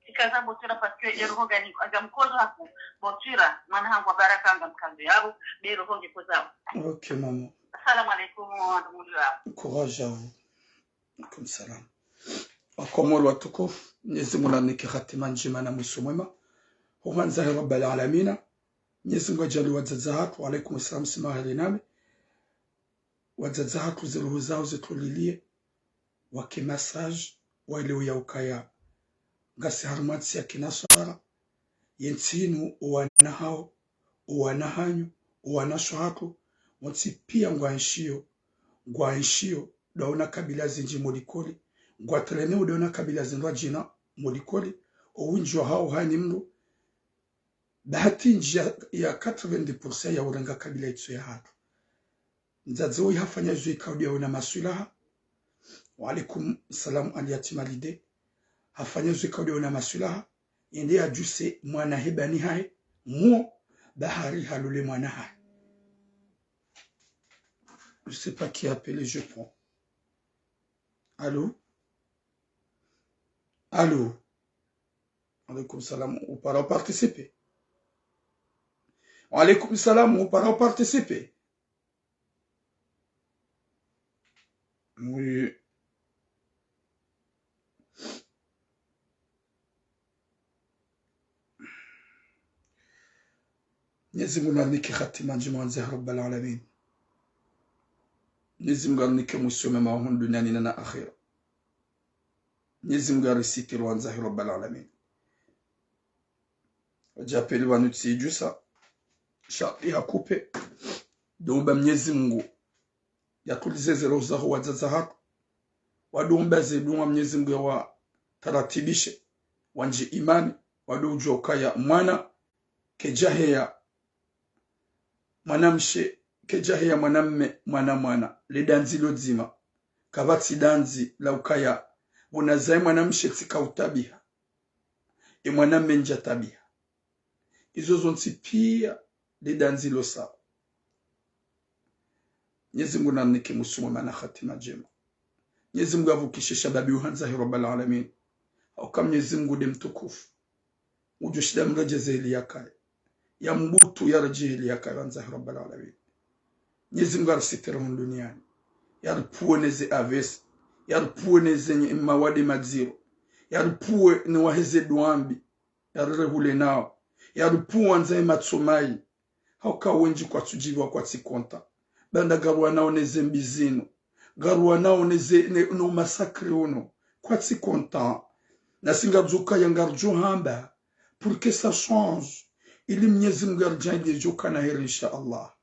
Sikaza botura parce que yero organique agam kozo hapo botura maana hangu baraka ngam kazi yabo bero honge koza. Ok maman. Assalamu alaikum wa rahmatullah. Courage à vous. Comme salam. Wakomoro watukufu, Mwenyezi Mungu anike hatima njema na mwisho mwema. Humanzahi Rabbil Alamina. Mwenyezi Mungu ajali wazazi hatu, alaikum assalam simahali nami. Wazazi hatu ziruhu zao zitulilie, wake massage, wale ya ukaya. Ngasi harumatsi ya kinasara, yentinu uwanahao, uwanahanyu, uwanasho hatu, wansi pia ngwainshio, dauna kabila zinji mulikoli, ngwatrene udauna kabila zinwa jina mulikoli, uwinjwa hao hani mnu, bahati njia ya 90% ya urenga kabila itu ya hatu. Nzadzewe hafanya zui kaudia una masulaha, wa alaikum salam aliatimalide, hafanya zui kaudia una masulaha, yende ajuse mwana hebani hai, muo bahari halule mwana hai. Je sais pas qui a appelé, je prends. Allô? Allô? Alaykoum salam, ou para participer. Alaykoum salam, ou para participer. Oui. Mwenyezi Mungu anike hatima njema nzeh Rabbal Alamin. Mwenyezi Mungu anike mwisho mema wa duniani na akhira. Mwenyezi Mungu arisiti nzeh Rabbal Alamin. Wajapeli wanutsi jusa shati hakupe domba Mwenyezi Mungu yatulize zero zaho wazaza hatu wadomba zedunwa Mwenyezi Mungu wa taratibishe wanje imani wadojo kaya mwana kejaheya mwanamshe kejaheya mwanamme mwana lidanzi lodzima kabati danzi la ukaya unazae mwanamshe tika utabiha mwanamme nja tabiha izo zonti pia lidanzi losa. Mwenyezi Mungu nanike musumu mana khatima jema. Mwenyezi Mungu avukishe shababi uhanzahi Rabbal Alamin. Au kama Mwenyezi Mungu de mtukufu ujoshida mrejeze ili yakai ya mbutu ya rejeze ili yakai wanzahi Rabbal Alamin. Mwenyezi Mungu arsitira duniani yarupuwe neze avesi yarupuwe neze mawadi madziro yarupuwe ni waheze duambi yarurehule nao yarupuwe wanzahi matsumai hauka wenji kwa tujiwa kwa tikonta banda garwa nao neze mbizino garwa nao neze no masakri uno kwa tikonta na singa dzuka yangarjo hamba pour que ça change ili Mwenyezi Mungu arjalie joka na heri insha Allah.